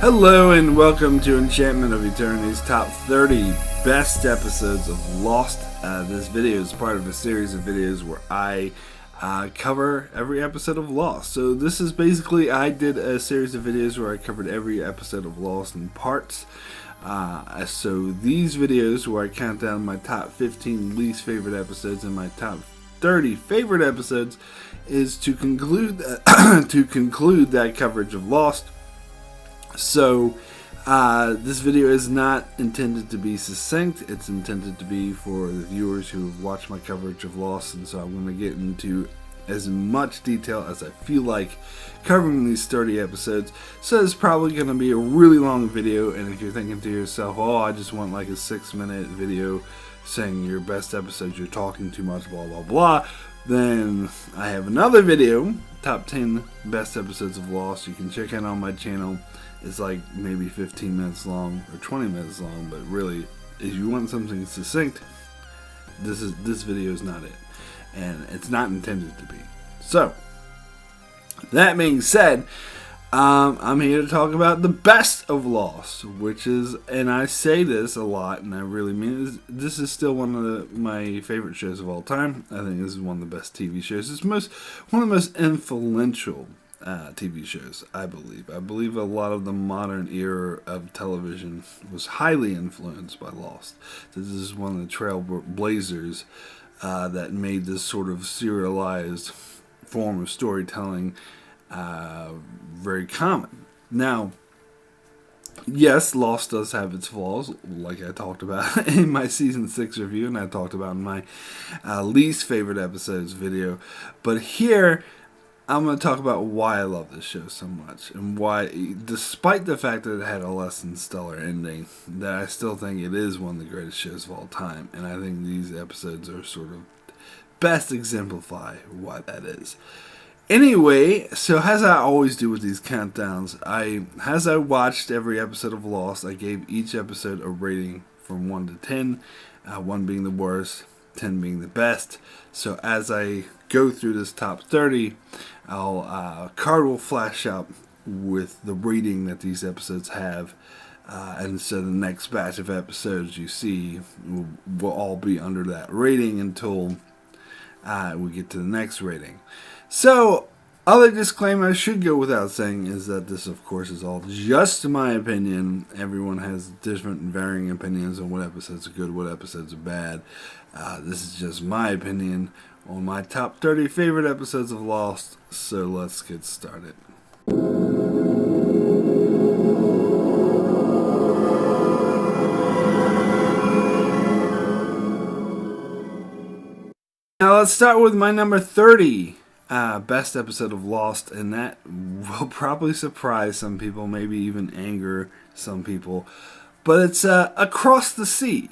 Hello and welcome to Enchantment of Eternity's top 30 best episodes of Lost. This video is part of a series of videos where I cover every episode of Lost. So this is basically, I did a series of videos where I covered every episode of Lost in parts. So these videos where I count down my top 15 least favorite episodes and my top 30 favorite episodes is to conclude that coverage of Lost. So, this video is not intended to be succinct. It's intended to be for the viewers who have watched my coverage of Lost, and so I'm going to get into as much detail as I feel like covering these 30 episodes. So it's probably going to be a really long video, and if you're thinking to yourself, oh, I just want like a 6-minute video saying your best episodes, you're talking too much, blah, blah, blah, then I have another video, top 10 best episodes of Lost. You can check out on my channel. It's like maybe 15 minutes long or 20 minutes long, but really, if you want something succinct, this video is not it, and it's not intended to be. So, that being said, I'm here to talk about the best of Lost, which is, and I say this a lot, and I really mean it, this is still one of my favorite shows of all time. I think this is one of the best TV shows. It's one of the most influential TV shows, I believe. I believe a lot of the modern era of television was highly influenced by Lost. This is one of the trailblazers that made this sort of serialized form of storytelling very common. Now, yes, Lost does have its flaws, like I talked about in my season 6 review, and I talked about in my least favorite episodes video. But here, I'm going to talk about why I love this show so much, and why, despite the fact that it had a less than stellar ending, that I still think it is one of the greatest shows of all time, and I think these episodes are sort of best exemplify why that is. Anyway, so as I always do with these countdowns, as I watched every episode of Lost, I gave each episode a rating from 1 to 10, 1 being the worst, 10 being the best. So as I go through this top 30, card will flash up with the rating that these episodes have, and so the next batch of episodes you see will all be under that rating until we get to the next rating. So, other disclaimer I should go without saying is that this, of course, is all just my opinion. Everyone has different and varying opinions on what episodes are good, what episodes are bad. This is just my opinion on my top 30 favorite episodes of Lost, so let's get started. Now let's start with my number 30 best episode of Lost, and that will probably surprise some people, maybe even anger some people, but it's Across the Sea.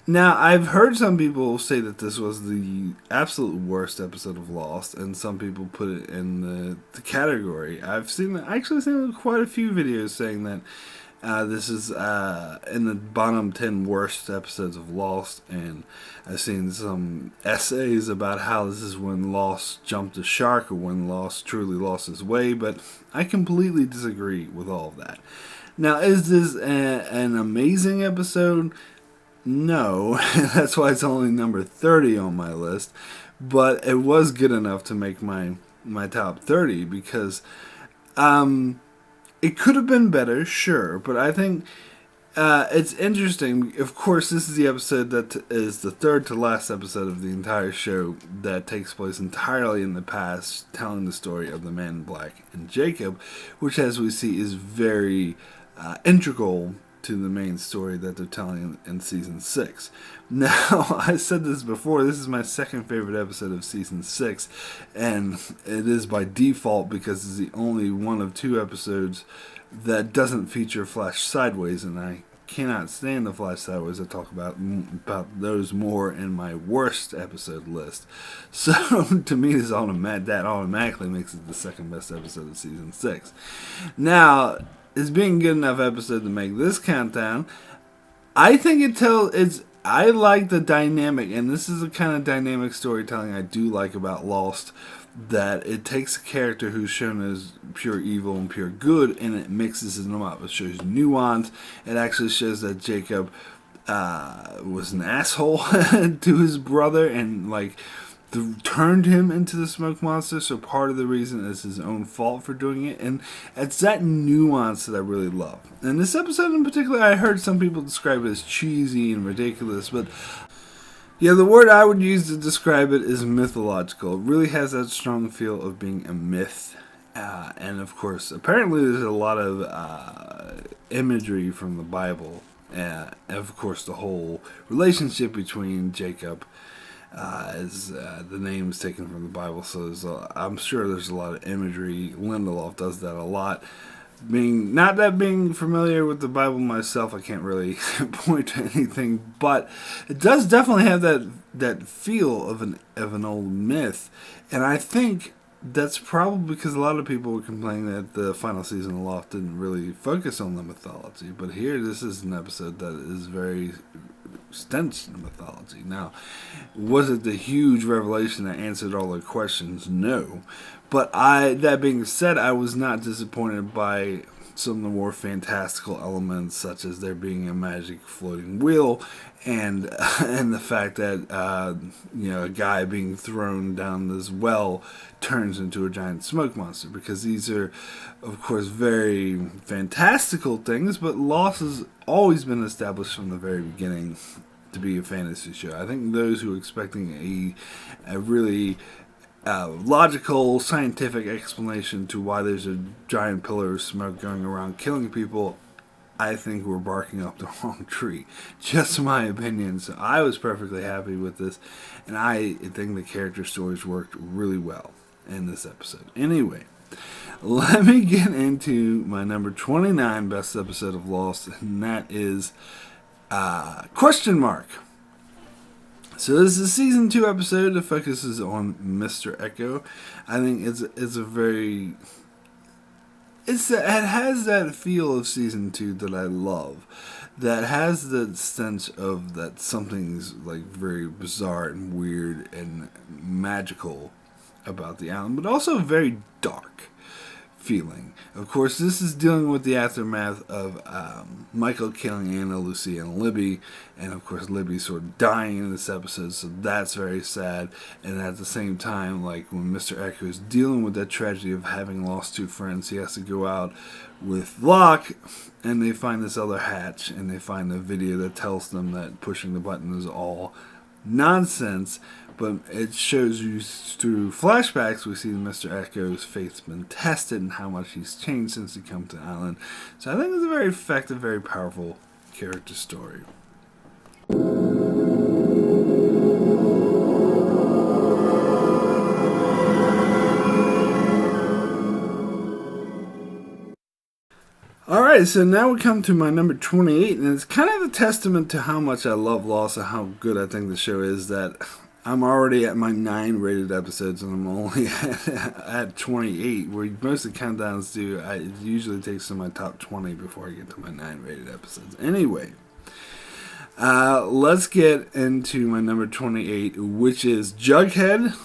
Now, I've heard some people say that this was the absolute worst episode of Lost, and some people put it in the category. I've actually seen quite a few videos saying that this is in the bottom 10 worst episodes of Lost, and I've seen some essays about how this is when Lost jumped the shark, or when Lost truly lost his way, but I completely disagree with all of that. Now, is this an amazing episode? No, that's why it's only number 30 on my list, but it was good enough to make my top 30, because it could have been better, sure, but I think it's interesting. Of course, this is the episode that is the third to last episode of the entire show that takes place entirely in the past, telling the story of the Man in Black and Jacob, which, as we see, is very integral to the main story that they're telling in season 6. Now, I said this before, this is my second favorite episode of season 6, and it is by default because it's the only one of 2 episodes that doesn't feature Flash Sideways, and I cannot stand the Flash Sideways. I talk about those more in my worst episode list. So, to me, that automatically makes it the second best episode of season 6. Now, it's being a good enough episode to make this countdown. I think I like the dynamic, and this is the kind of dynamic storytelling I do like about Lost, that it takes a character who's shown as pure evil and pure good, and it mixes them up. It shows nuance. It actually shows that Jacob was an asshole to his brother, and like turned him into the smoke monster. So part of the reason is his own fault for doing it, and it's that nuance that I really love. And this episode in particular, I heard some people describe it as cheesy and ridiculous, but yeah, the word I would use to describe it is mythological. It really has that strong feel of being a myth. And of course, apparently there's a lot of imagery from the Bible. And of course, the whole relationship between Jacob, as the name is taken from the Bible. So I'm sure there's a lot of imagery. Lindelof does that a lot. Being familiar with the Bible myself, I can't really point to anything, but it does definitely have that feel of an old myth, and I think that's probably because a lot of people were complaining that the final season of Lost didn't really focus on the mythology, but here this is an episode that is very stenched in mythology. Now, was it the huge revelation that answered all the questions? No. But that being said, I was not disappointed by some of the more fantastical elements, such as there being a magic floating wheel, and the fact that a guy being thrown down this well turns into a giant smoke monster. Because these are, of course, very fantastical things, but Lost has always been established from the very beginning to be a fantasy show. I think those who are expecting a really logical, scientific explanation to why there's a giant pillar of smoke going around killing people, I think we're barking up the wrong tree. Just my opinion. So I was perfectly happy with this, and I think the character stories worked really well in this episode. Anyway, let me get into my number 29 best episode of Lost, and that is question mark. So this is a season 2 episode that focuses on Mr. Echo. I think it has that feel of season 2 that I love. That has the sense of that something's like very bizarre and weird and magical about the island, but also very dark feeling. Of course, this is dealing with the aftermath of Michael killing Anna, Lucy, and Libby, and of course Libby sort of dying in this episode, so that's very sad. And at the same time, like when Mr. Echo is dealing with that tragedy of having lost 2 friends, he has to go out with Locke, and they find this other hatch, and they find a video that tells them that pushing the button is all nonsense. But it shows you through flashbacks, we see Mr. Echo's faith's been tested and how much he's changed since he come to the island. So I think it's a very effective, very powerful character story. Alright, so now we come to my number 28, and it's kind of a testament to how much I love Lost and how good I think the show is that I'm already at my 9 rated episodes, and I'm only at 28, where most of the countdowns do. It usually takes to my top 20 before I get to my 9 rated episodes. Anyway, let's get into my number 28, which is Jughead,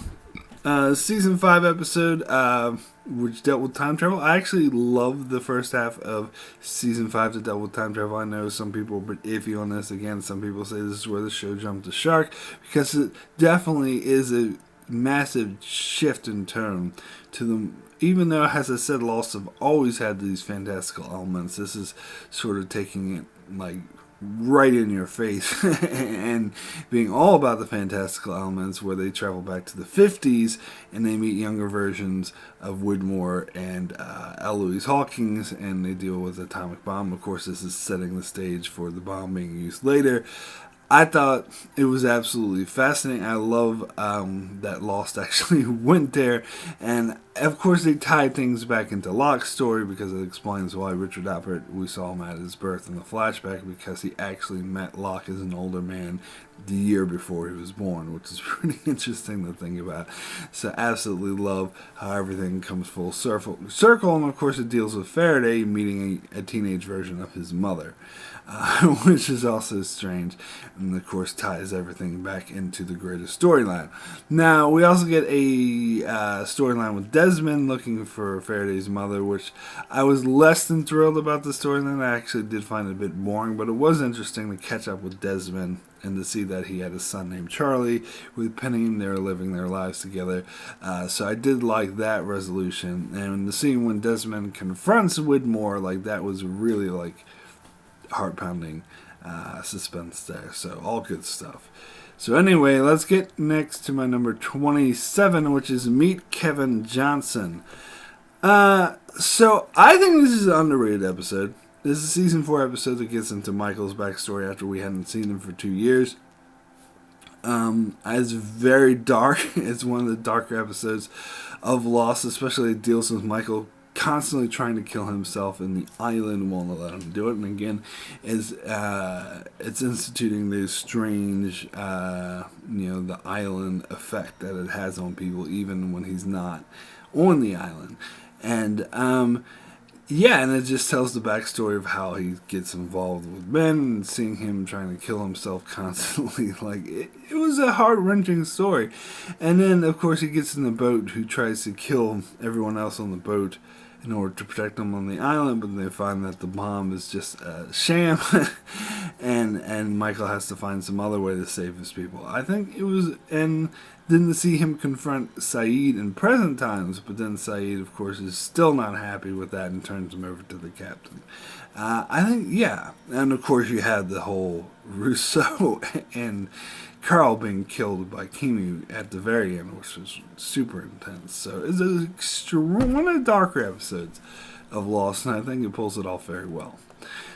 season 5 episode, which dealt with time travel. I actually loved the first half of season 5 that dealt with time travel. I know some people are iffy on this. Again, some people say this is where the show jumped the shark, because it definitely is a massive shift in tone to them. Even though, as I said, Lost have always had these fantastical elements, this is sort of taking it like right in your face and being all about the fantastical elements, where they travel back to the 50s and they meet younger versions of Widmore and Eloise Hawkins, and they deal with the atomic bomb. Of course, this is setting the stage for the bomb being used later. I thought it was absolutely fascinating. I love that Lost actually went there. And, of course, they tied things back into Locke's story, because it explains why Richard Appert, we saw him at his birth in the flashback, because he actually met Locke as an older man the year before he was born, which is pretty interesting to think about. So absolutely love how everything comes full circle. And of course it deals with Faraday meeting a teenage version of his mother, which is also strange, and of course ties everything back into the greater storyline. Now we also get a storyline with Desmond looking for Faraday's mother, which I was less than thrilled about the storyline. I actually did find it a bit boring, but it was interesting to catch up with Desmond and to see that he had a son named Charlie with Penny, and they were living their lives together. So I did like that resolution, and the scene when Desmond confronts Widmore, like that was really like heart-pounding suspense there. So all good stuff. So anyway, let's get next to my number 27, which is Meet Kevin Johnson. So I think this is an underrated episode. This is a season 4 episode that gets into Michael's backstory after we hadn't seen him for 2 years. It's very dark. It's one of the darker episodes of Lost, especially it deals with Michael constantly trying to kill himself, and the island won't let him do it. And again, it's instituting this strange, the island effect that it has on people, even when he's not on the island. And and it just tells the backstory of how he gets involved with men and seeing him trying to kill himself constantly. Like, it was a heart-wrenching story. And then, of course, he gets in the boat who tries to kill everyone else on the boat in order to protect them on the island, but they find that the bomb is just a sham, and Michael has to find some other way to save his people. I think it was, and then to see him confront Saeed in present times, but then Saeed, of course, is still not happy with that and turns him over to the captain. I think, yeah, and of course you had the whole Rousseau and Carl being killed by Kimi at the very end, which was super intense. So it's one of the darker episodes of Lost, and I think it pulls it off very well.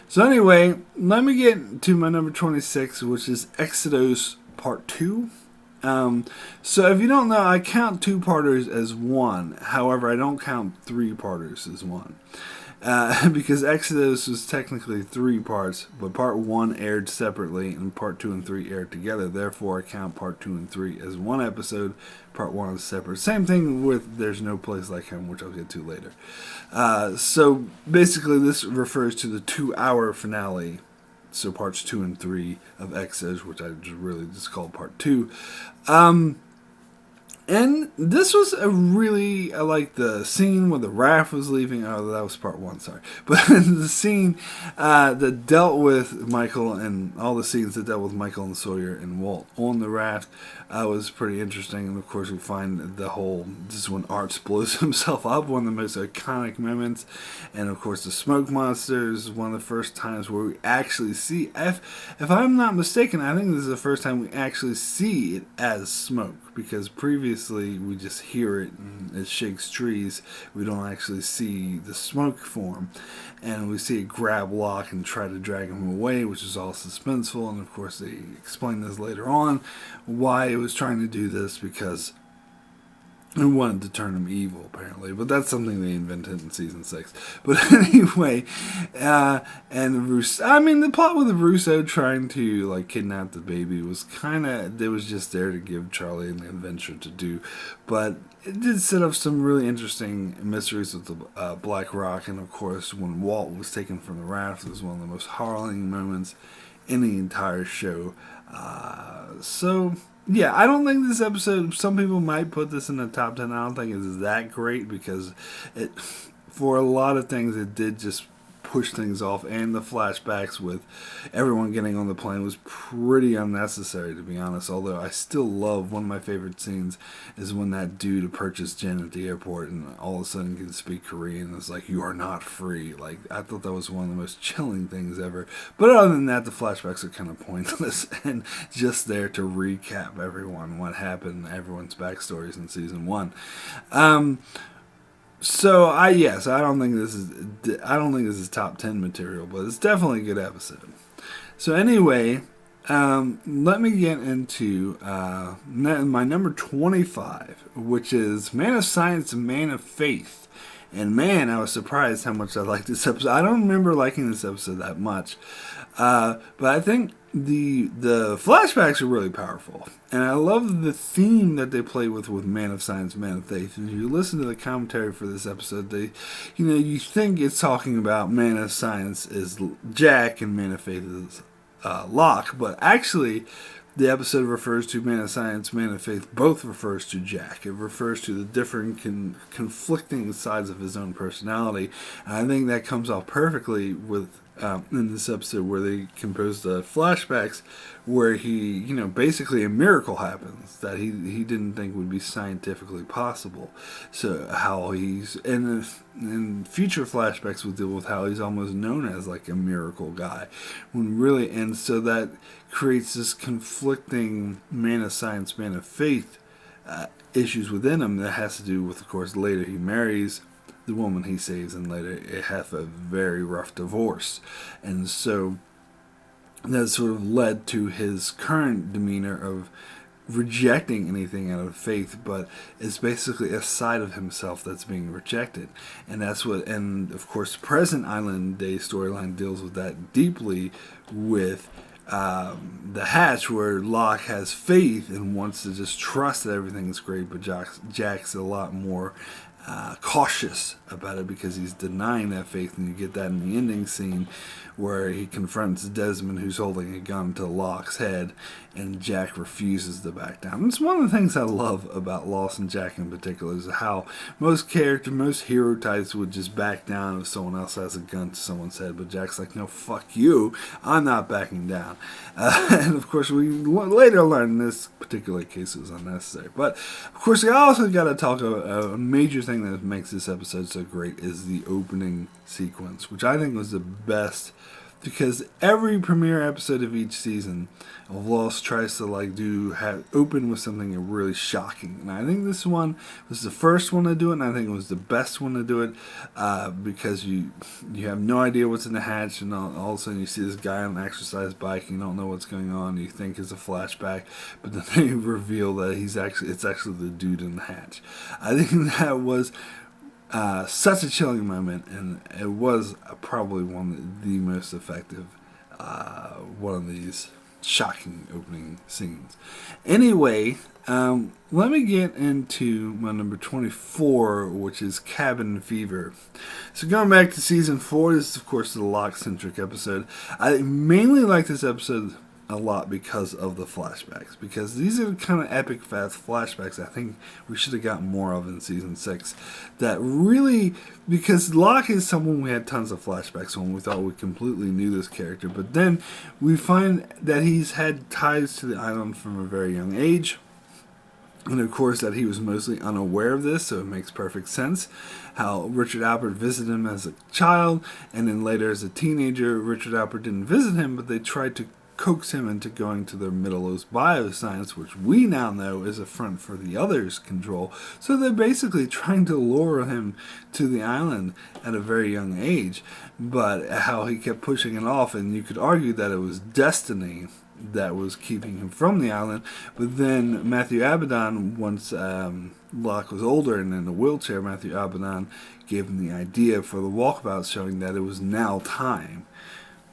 So anyway, let me get to my number 26, which is Exodus Part 2. So if you don't know, I count 2-parters as one. However, I don't count 3-parters as one. Because Exodus was technically 3 parts, but part 1 aired separately and part 2 and 3 aired together. Therefore, I count part 2 and 3 as one episode. Part 1 is separate. Same thing with There's No Place Like Home, which I'll get to later. So basically, this refers to the 2-hour finale. So parts 2 and 3 of Exodus, which I just called part 2. And this was I like the scene where the raft was leaving. Oh, that was part 1, sorry. But the scene that dealt with Michael, and all the scenes that dealt with Michael and Sawyer and Walt on the raft was pretty interesting. And of course, we find this is when Arts blows himself up, one of the most iconic moments. And of course, the smoke monster is one of the first times where we actually see, if I'm not mistaken, I think this is the first time we actually see it as smoke. Because previously we just hear it and it shakes trees. We don't actually see the smoke form. And we see it grab Locke and try to drag him away, which is all suspenseful. And of course they explain this later on, why it was trying to do this, because it wanted to turn him evil, apparently. But that's something they invented in season 6. But anyway, and Rousseau, the plot with Rousseau trying to kidnap the baby was it was just there to give Charlie an adventure to do. But it did set up some really interesting mysteries with the Black Rock. And of course, when Walt was taken from the raft, it was one of the most harrowing moments in the entire show. Yeah, I don't think this episode, some people might put this in the top 10. I don't think it's that great because for a lot of things, it did just push things off. And the flashbacks with everyone getting on the plane was pretty unnecessary, to be honest. Although I still love, one of my favorite scenes is when that dude approaches Jen at the airport and all of a sudden can speak Korean. And it's like, you are not free. I thought that was one of the most chilling things ever. But other than that, the flashbacks are kind of pointless and just there to recap what happened, everyone's backstories in season 1. So I don't think this is top 10 material, but it's definitely a good episode. So anyway, let me get into my number 25, which is Man of Science and Man of Faith. And man, I was surprised how much I liked this episode. I don't remember liking this episode that much, but I think the flashbacks are really powerful, and I love the theme that they play with Man of Science, Man of Faith. And if you listen to the commentary for this episode, you think it's talking about Man of Science is Jack and Man of Faith is Locke, but actually, the episode refers to Man of Science, Man of Faith. Both refers to Jack. It refers to the different conflicting sides of his own personality, and I think that comes off perfectly with. In this episode where they compose the flashbacks where he, basically a miracle happens that he didn't think would be scientifically possible. So how he's, in future flashbacks will deal with how he's almost known as like a miracle guy. When really, and so that creates this conflicting Man of Science, Man of Faith issues within him that has to do with, of course, later he marries the woman he saves, and later it has a very rough divorce. And so that sort of led to his current demeanor of rejecting anything out of faith, but it's basically a side of himself that's being rejected. And that's what, and of course, present Island Day storyline deals with that deeply with the Hatch, where Locke has faith and wants to just trust that everything is great, but Jack's a lot more cautious about it because he's denying that faith, and you get that in the ending scene where he confronts Desmond, who's holding a gun to Locke's head, and Jack refuses to back down. It's one of the things I love about Lost and Jack in particular is how most hero types would just back down if someone else has a gun to someone's head, but Jack's like, no, fuck you, I'm not backing down. And of course we later learn in this particular case it was unnecessary. But of course I also got to talk about a major thing that makes this episode so great is the opening sequence, which I think was the best, because every premiere episode of each season of Lost tries to open with something really shocking, and I think this one was the first one to do it, and I think it was the best one to do it, because you have no idea what's in the hatch, and all of a sudden you see this guy on an exercise bike, and you don't know what's going on, you think it's a flashback, but then they reveal that it's actually the dude in the hatch. I think that was such a chilling moment, and it was probably one of the most effective one of these shocking opening scenes. Anyway, let me get into my number 24, which is Cabin Fever. So going back to season 4, this is of course the Locke-centric episode. I mainly like this episode a lot because of the flashbacks, because these are kind of epic fast flashbacks I think we should have gotten more of in season 6, that really, because Locke is someone we had tons of flashbacks on, we thought we completely knew this character, but then we find that he's had ties to the island from a very young age, and of course that he was mostly unaware of this, so it makes perfect sense how Richard Alpert visited him as a child, and then later as a teenager Richard Alpert didn't visit him, but they tried to coax him into going to their Middle East bioscience, which we now know is a front for the others' control. So they're basically trying to lure him to the island at a very young age, but how he kept pushing it off, and you could argue that it was destiny that was keeping him from the island. But then Matthew Abaddon, once Locke was older and in a wheelchair, Matthew Abaddon gave him the idea for the Walkabout, showing that it was now time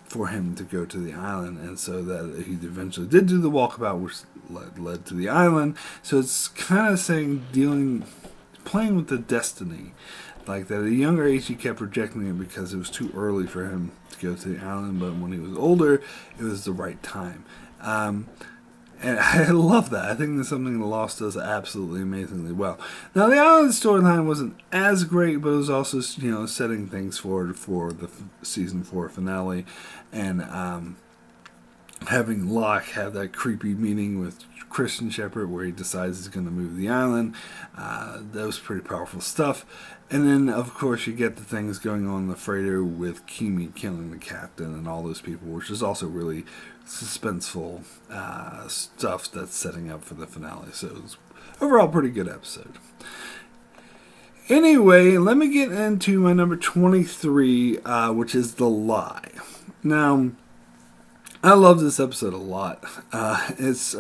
for him to go to the island, and so that he eventually did do the Walkabout, which led to the island. So it's kind of saying playing with the destiny, like that at a younger age he kept rejecting it because it was too early for him to go to the island, but when he was older it was the right time. And I love that. I think that's something The Lost does absolutely amazingly well. Now, the island storyline wasn't as great, but it was also, setting things forward for the season 4 finale, and having Locke have that creepy meeting with Christian Shepherd where he decides he's going to move the island. That was pretty powerful stuff. And then, of course, you get the things going on in the freighter with Kimi killing the captain and all those people, which is also really suspenseful stuff that's setting up for the finale. So it was overall pretty good episode. Anyway, let me get into my number 23, which is The Lie. Now, I love this episode a lot. It's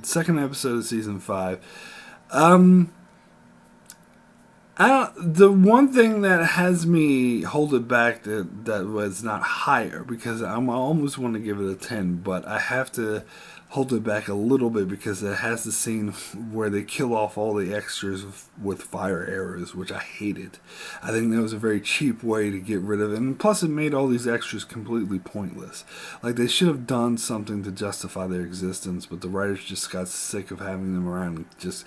second episode of season 5. The one thing that has me hold it back that was not higher, because I almost want to give it a 10, but I have to hold it back a little bit because it has the scene where they kill off all the extras with fire arrows, which I hated. I think that was a very cheap way to get rid of it, and plus it made all these extras completely pointless. Like, they should have done something to justify their existence, but the writers just got sick of having them around and just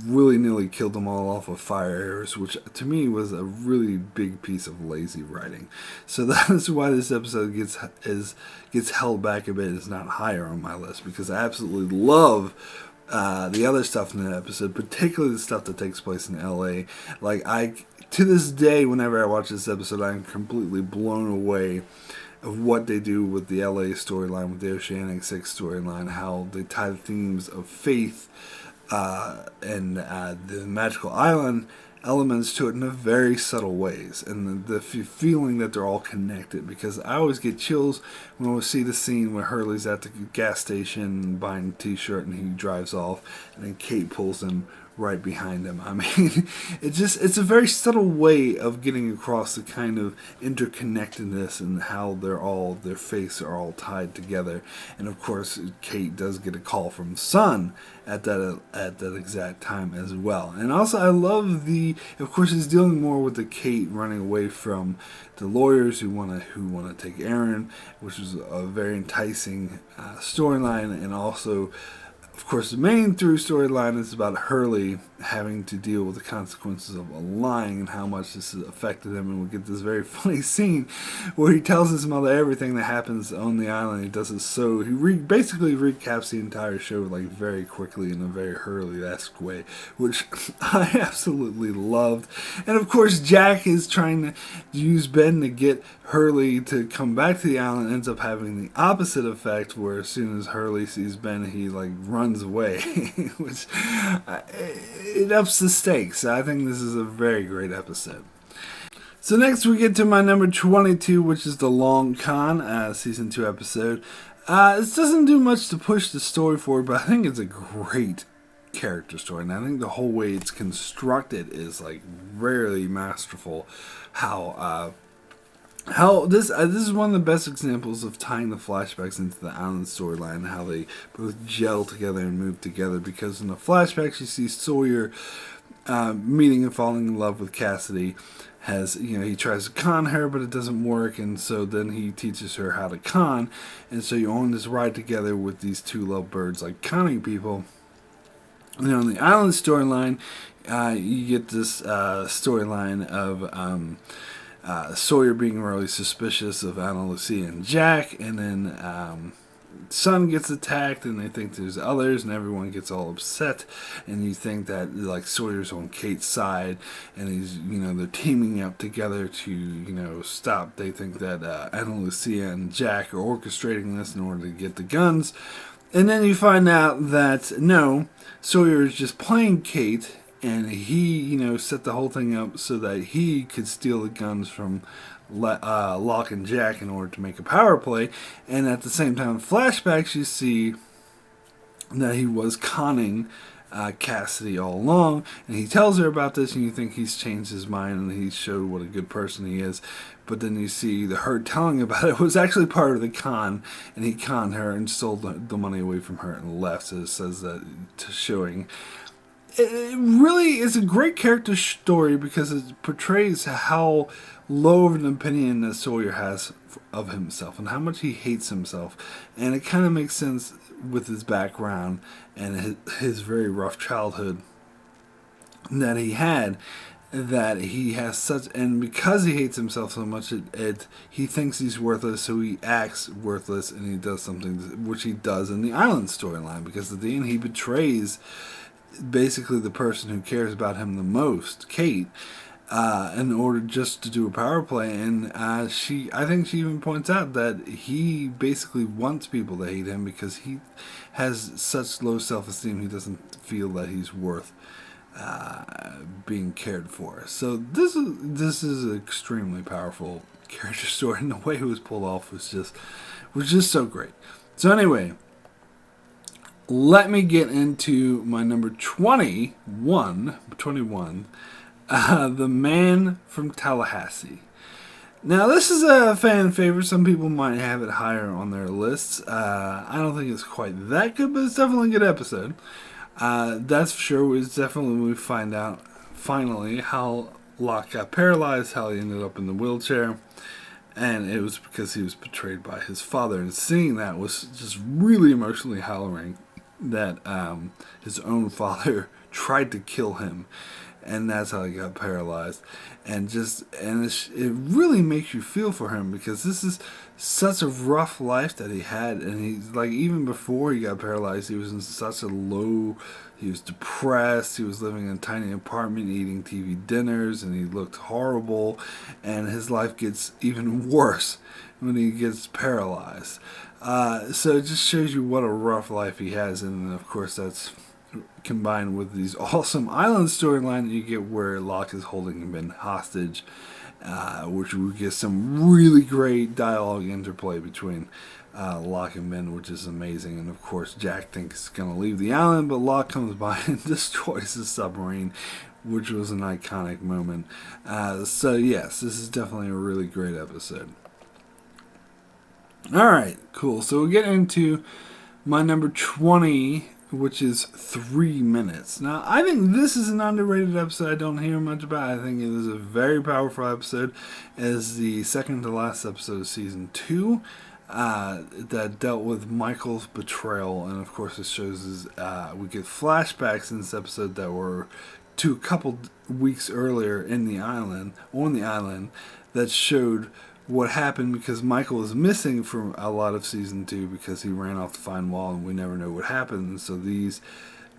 willy-nilly killed them all off with fire arrows, which to me was a really big piece of lazy writing. So that is why this episode gets held back a bit. It's not higher on my list, because I absolutely love the other stuff in the episode, particularly the stuff that takes place in LA. Like, to this day, whenever I watch this episode, I'm completely blown away of what they do with the LA storyline, with the Oceanic 6 storyline, how they tie the themes of faith and the magical island elements to it in a very subtle ways, and the feeling that they're all connected, because I always get chills when we see the scene where Hurley's at the gas station buying a t-shirt and he drives off, and then Kate pulls him right behind him. I mean, it's a very subtle way of getting across the kind of interconnectedness and how their faces are all tied together. And of course, Kate does get a call from Sun at that exact time as well. And also, I love of course, he's dealing more with the Kate running away from the lawyers who want to take Aaron, which is a very enticing storyline. And also, of course, the main through storyline is about Hurley having to deal with the consequences of lying and how much this has affected him. And we get this very funny scene where he tells his mother everything that happens on the island. He does it so he basically recaps the entire show like very quickly in a very Hurley-esque way, which I absolutely loved. And of course, Jack is trying to use Ben to get Hurley to come back to the island. Ends up having the opposite effect, where as soon as Hurley sees Ben, he like runs away, which it ups the stakes. I think this is a very great episode. So next we get to my number 22, which is The Long Con, season 2 episode. This doesn't do much to push the story forward, but I think it's a great character story, and I think the whole way it's constructed is like rarely masterful. How this is one of the best examples of tying the flashbacks into the island storyline, how they both gel together and move together, because in the flashbacks you see Sawyer meeting and falling in love with Cassidy. He tries to con her, but it doesn't work, and so then he teaches her how to con, and so you're on this ride together with these two lovebirds like conning people. And on the island storyline, you get this storyline of Sawyer being really suspicious of Ana Lucia and Jack, and then Sun gets attacked, and they think there's others, and everyone gets all upset, and you think that like Sawyer's on Kate's side, and they're teaming up together to stop. They think that Ana Lucia and Jack are orchestrating this in order to get the guns, and then you find out that no, Sawyer is just playing Kate. And he, set the whole thing up so that he could steal the guns from Locke and Jack in order to make a power play. And at the same time, flashbacks, you see that he was conning Cassidy all along. And he tells her about this, and you think he's changed his mind and he showed what a good person he is. But then you see her telling about it was actually part of the con, and he conned her and stole the money away from her and left. So it says that showing... It really is a great character story because it portrays how low of an opinion that Sawyer has of himself and how much he hates himself. And it kind of makes sense with his background and his very rough childhood that he had, that he has such... And because he hates himself so much, he thinks he's worthless, so he acts worthless, and he does something which he does in the island storyline, because at the end he betrays... basically the person who cares about him the most, Kate, in order just to do a power play. And I think she even points out that he basically wants people to hate him because he has such low self-esteem. He doesn't feel that he's worth being cared for. So this is an extremely powerful character story, and the way it was pulled off was just so great. So anyway, let me get into my number 21, The Man from Tallahassee. Now, this is a fan favorite. Some people might have it higher on their lists. I don't think it's quite that good, but it's definitely a good episode. That's for sure. It's definitely when we find out, finally, how Locke got paralyzed, how he ended up in the wheelchair. And it was because he was betrayed by his father. And seeing that was just really emotionally harrowing, that his own father tried to kill him. And that's how he got paralyzed. It really makes you feel for him, because this is such a rough life that he had. And he's like, even before he got paralyzed, he was in such a low, he was depressed, he was living in a tiny apartment, eating TV dinners, and he looked horrible. And his life gets even worse when he gets paralyzed. So it just shows you what a rough life he has. And of course, that's combined with these awesome island storyline that you get, where Locke is holding Ben hostage, which we get some really great dialogue interplay between Locke and Ben, which is amazing. And of course, Jack thinks he's going to leave the island, but Locke comes by and destroys the submarine, which was an iconic moment. So yes, this is definitely a really great episode. Alright, cool. So we'll get into my number 20, which is 3 minutes. Now, I think this is an underrated episode I don't hear much about. I think it is a very powerful episode. As the second to last episode of season 2, that dealt with Michael's betrayal. And of course, it shows we get flashbacks in this episode that were to a couple weeks earlier on the island, that showed what happened, because Michael was missing from a lot of season 2 because he ran off to find Walt, and we never know what happened. And so these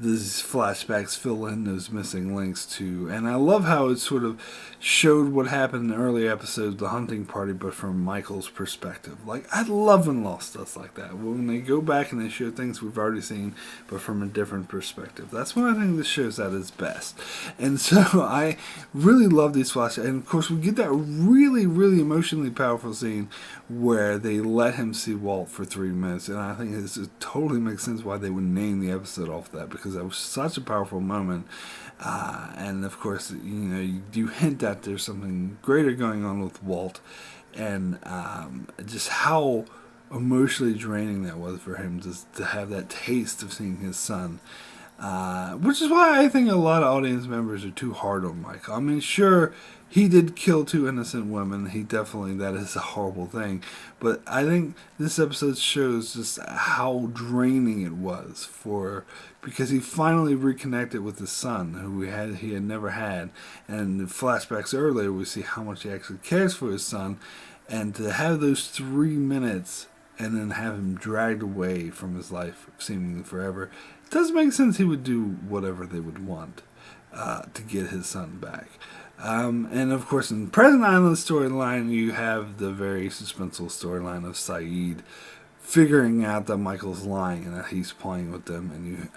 flashbacks fill in those missing links too. And I love how it sort of showed what happened in the early episodes, the hunting party, but from Michael's perspective. Like, I love when Lost does like that, when they go back and they show things we've already seen, but from a different perspective. That's when I think this show's at its best. And so I really love these flashbacks. And of course, we get that really, really emotionally powerful scene where they let him see Walt for 3 minutes. And I think it totally makes sense why they would name the episode off that, because that was such a powerful moment. And of course, you hint that there's something greater going on with Walt, and just how emotionally draining that was for him to have that taste of seeing his son. Which is why I think a lot of audience members are too hard on Michael. I mean, sure, he did kill 2 innocent women. That is a horrible thing. But I think this episode shows just how draining it was because he finally reconnected with his son, who he had never had. And in the flashbacks earlier, we see how much he actually cares for his son. And to have those 3 minutes and then have him dragged away from his life seemingly forever, it does make sense he would do whatever they would want to get his son back. And of course, in Present Island storyline, you have the very suspenseful storyline of Saeed figuring out that Michael's lying and that he's playing with them,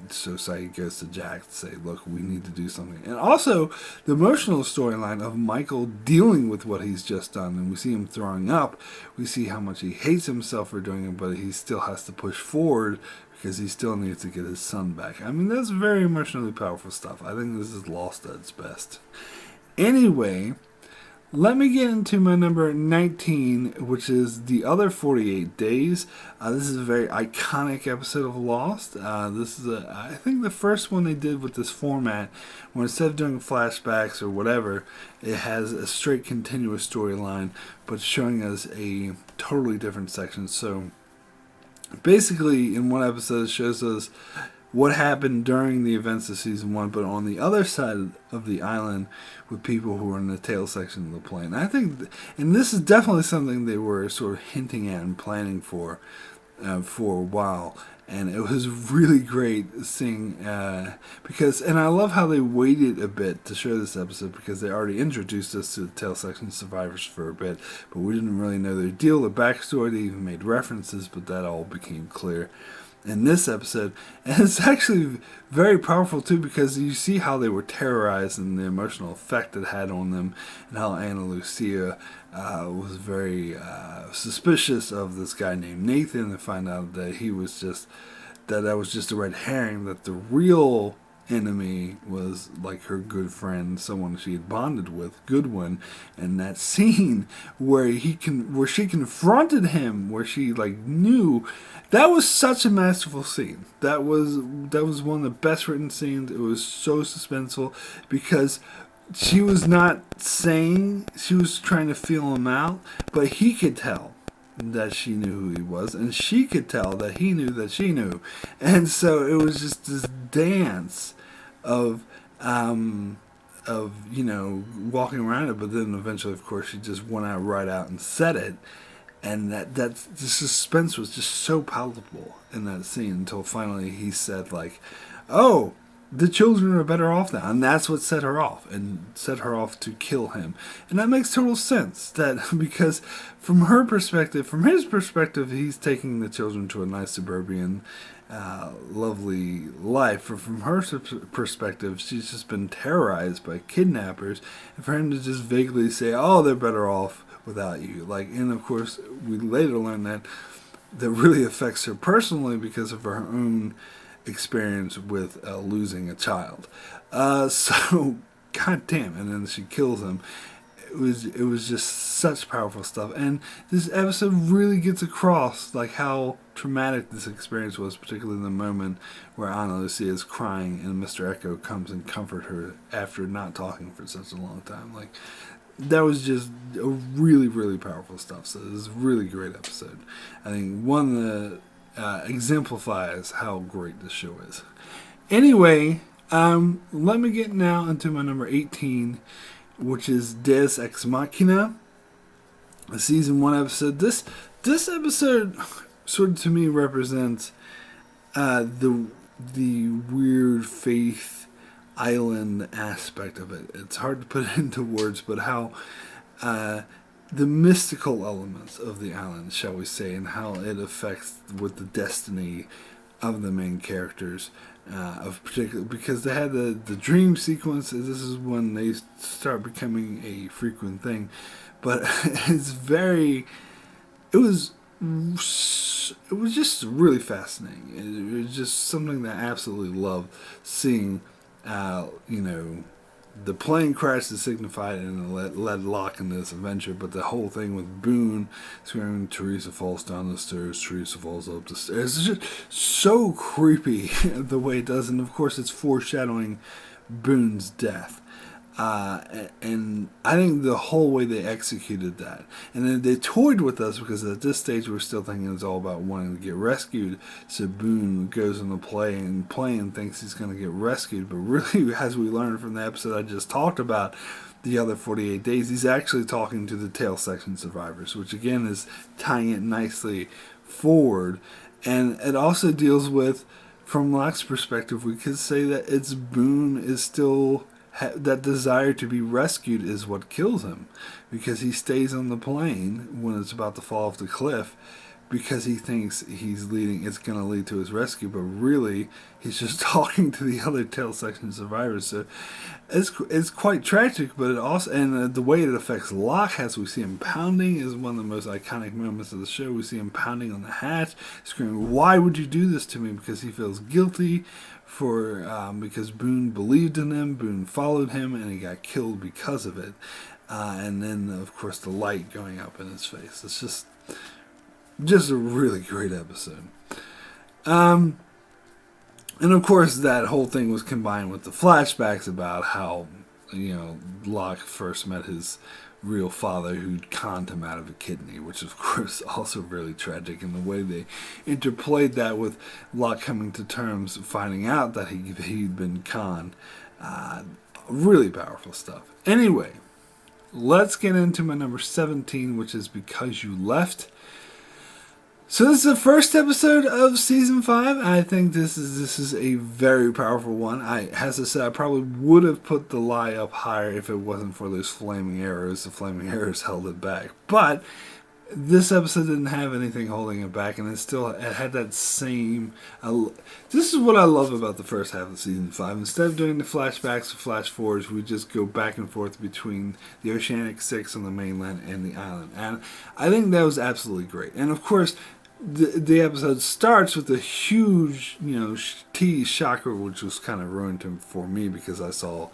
so Saeed goes to Jack to say, look, we need to do something. And also the emotional storyline of Michael dealing with what he's just done, and we see him throwing up. We see how much he hates himself for doing it, but he still has to push forward because he still needs to get his son back. I mean, that's very emotionally powerful stuff. I think this is Lost at its best. Anyway, let me get into my number 19, which is The Other 48 Days. This is a very iconic episode of Lost. This is, I think, the first one they did with this format, where instead of doing flashbacks or whatever, it has a straight continuous storyline, but showing us a totally different section. So basically, in one episode, it shows us what happened during the events of season 1, but on the other side of the island with people who were in the tail section of the plane. I think, and this is definitely something they were sort of hinting at and planning for a while. And it was really great seeing, and I love how they waited a bit to show this episode, because they already introduced us to the tail section survivors for a bit, but we didn't really know their deal, their backstory. They even made references, but that all became clear in this episode. And it's actually very powerful too, because you see how they were terrorized and the emotional effect it had on them, and how Ana Lucia was very suspicious of this guy named Nathan, and find out that that was just a red herring, that the real enemy was like her good friend, someone she had bonded with, Goodwin. And that scene where she confronted him, where she like knew, that was such a masterful scene. That was one of the best written scenes. It was so suspenseful because she was not saying, she was trying to feel him out, but he could tell that she knew who he was, and she could tell that he knew that she knew. And so it was just this dance of walking around it, but then eventually, of course, she just went out right out and said it. And that the suspense was just so palpable in that scene until finally he said, like, oh, the children are better off now. And that's what set her off, and set her off to kill him. And that makes total sense, that because from her perspective, from his perspective, he's taking the children to a nice suburban, lovely life. Or from her perspective, she's just been terrorized by kidnappers. And for him to just vaguely say, oh, they're better off without you. And of course, we later learn that really affects her personally because of her own experience with losing a child. So, goddamn, and then she kills him. It was just such powerful stuff, and this episode really gets across like how traumatic this experience was, particularly in the moment where Ana Lucia is crying and Mr. Echo comes and comfort her after not talking for such a long time. Like, that was just a really, really powerful stuff. So it was a really great episode. I think one that exemplifies how great this show is. Anyway, let me get now into my number 18, which is Deus Ex Machina, a season 1 episode. This episode sort of to me represents the weird faith island aspect of it. It's hard to put it into words, but how the mystical elements of the island, shall we say, and how it affects with the destiny of the main characters, of particular, because they had the dream sequence. This is when they start becoming a frequent thing, but it was just really fascinating. It was just something that I absolutely loved seeing. The plane crash is signified and led Locke in this adventure, but the whole thing with Boone screaming, Teresa falls down the stairs, Teresa falls up the stairs. It's just so creepy the way it does, and of course it's foreshadowing Boone's death. And I think the whole way they executed that, and then they toyed with us because at this stage we're still thinking it's all about wanting to get rescued. So Boone goes on the plane thinks he's going to get rescued, but really, as we learned from the episode I just talked about, the other 48 days, he's actually talking to the tail section survivors, which again is tying it nicely forward. And it also deals with, from Locke's perspective, we could say that it's Boone is still, that desire to be rescued is what kills him, because he stays on the plane when it's about to fall off the cliff because he thinks it's going to lead to his rescue, but really he's just talking to the other tail section survivors. So it's quite tragic, but it also, and the way it affects Locke, as we see him pounding, is one of the most iconic moments of the show. We see him pounding on the hatch, screaming, "Why would you do this to me?" Because he feels guilty because Boone believed in him, Boone followed him, and he got killed because of it. And then, of course, the light going up in his face. It's just a really great episode. And of course, that whole thing was combined with the flashbacks about how, Locke first met his real father who conned him out of a kidney, which of course also really tragic, and the way they interplayed that with Locke coming to terms, finding out that he'd been conned. Really powerful stuff. Anyway, let's get into my number 17, which is Because You Left. So this is the first episode of season 5. I think this is a very powerful one. As I said, I probably would have put the lie up higher if it wasn't for those flaming arrows. The flaming arrows held it back. But this episode didn't have anything holding it back, and it had that same. This is what I love about the first half of season 5. Instead of doing the flashbacks or flash forwards, we just go back and forth between the Oceanic Six on the mainland and the island, and I think that was absolutely great. And of course, the episode starts with a huge, tease shocker, which was kind of ruined for me because I saw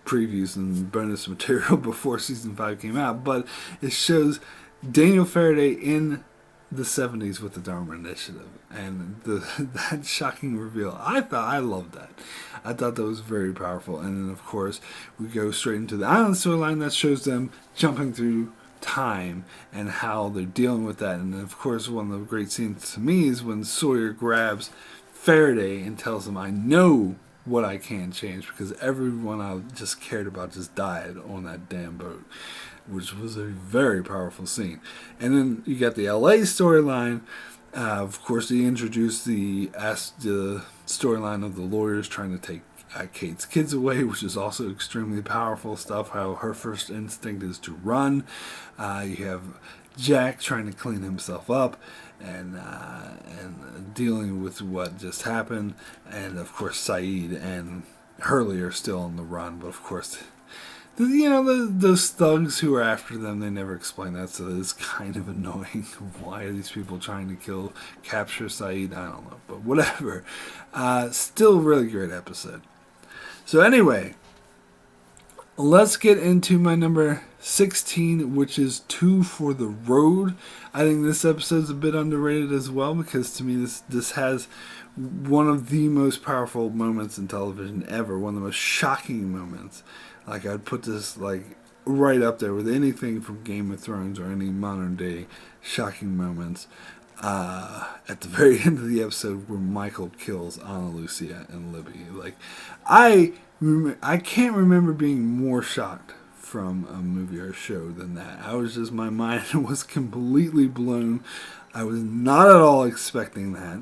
previews and bonus material before season 5 came out. But it shows Daniel Faraday in the 70s with the Dharma Initiative, and that shocking reveal. I loved that. I thought that was very powerful. And then of course we go straight into the island storyline that shows them jumping through time and how they're dealing with that. And of course, one of the great scenes to me is when Sawyer grabs Faraday and tells him, "I know what I can change because everyone I just cared about just died on that damn boat," which was a very powerful scene. And then you got the LA storyline. Of course, they introduced the storyline of the lawyers trying to take Kate's kids away, which is also extremely powerful stuff. How her first instinct is to run. You have Jack trying to clean himself up and dealing with what just happened, and of course Saeed and Hurley are still on the run. But of course, those thugs who are after them, they never explain that, so it's kind of annoying. Why are these people trying to capture Saeed? I don't know, but whatever. Still a really great episode. So anyway, let's get into my number 16, which is Two for the Road. I think this episode's a bit underrated as well, because to me this has one of the most powerful moments in television ever, one of the most shocking moments. Like, I'd put this right up there with anything from Game of Thrones or any modern day shocking moments. At the very end of the episode where Michael kills Ana Lucia and Libby. I can't remember being more shocked from a movie or show than that. My mind was completely blown. I was not at all expecting that.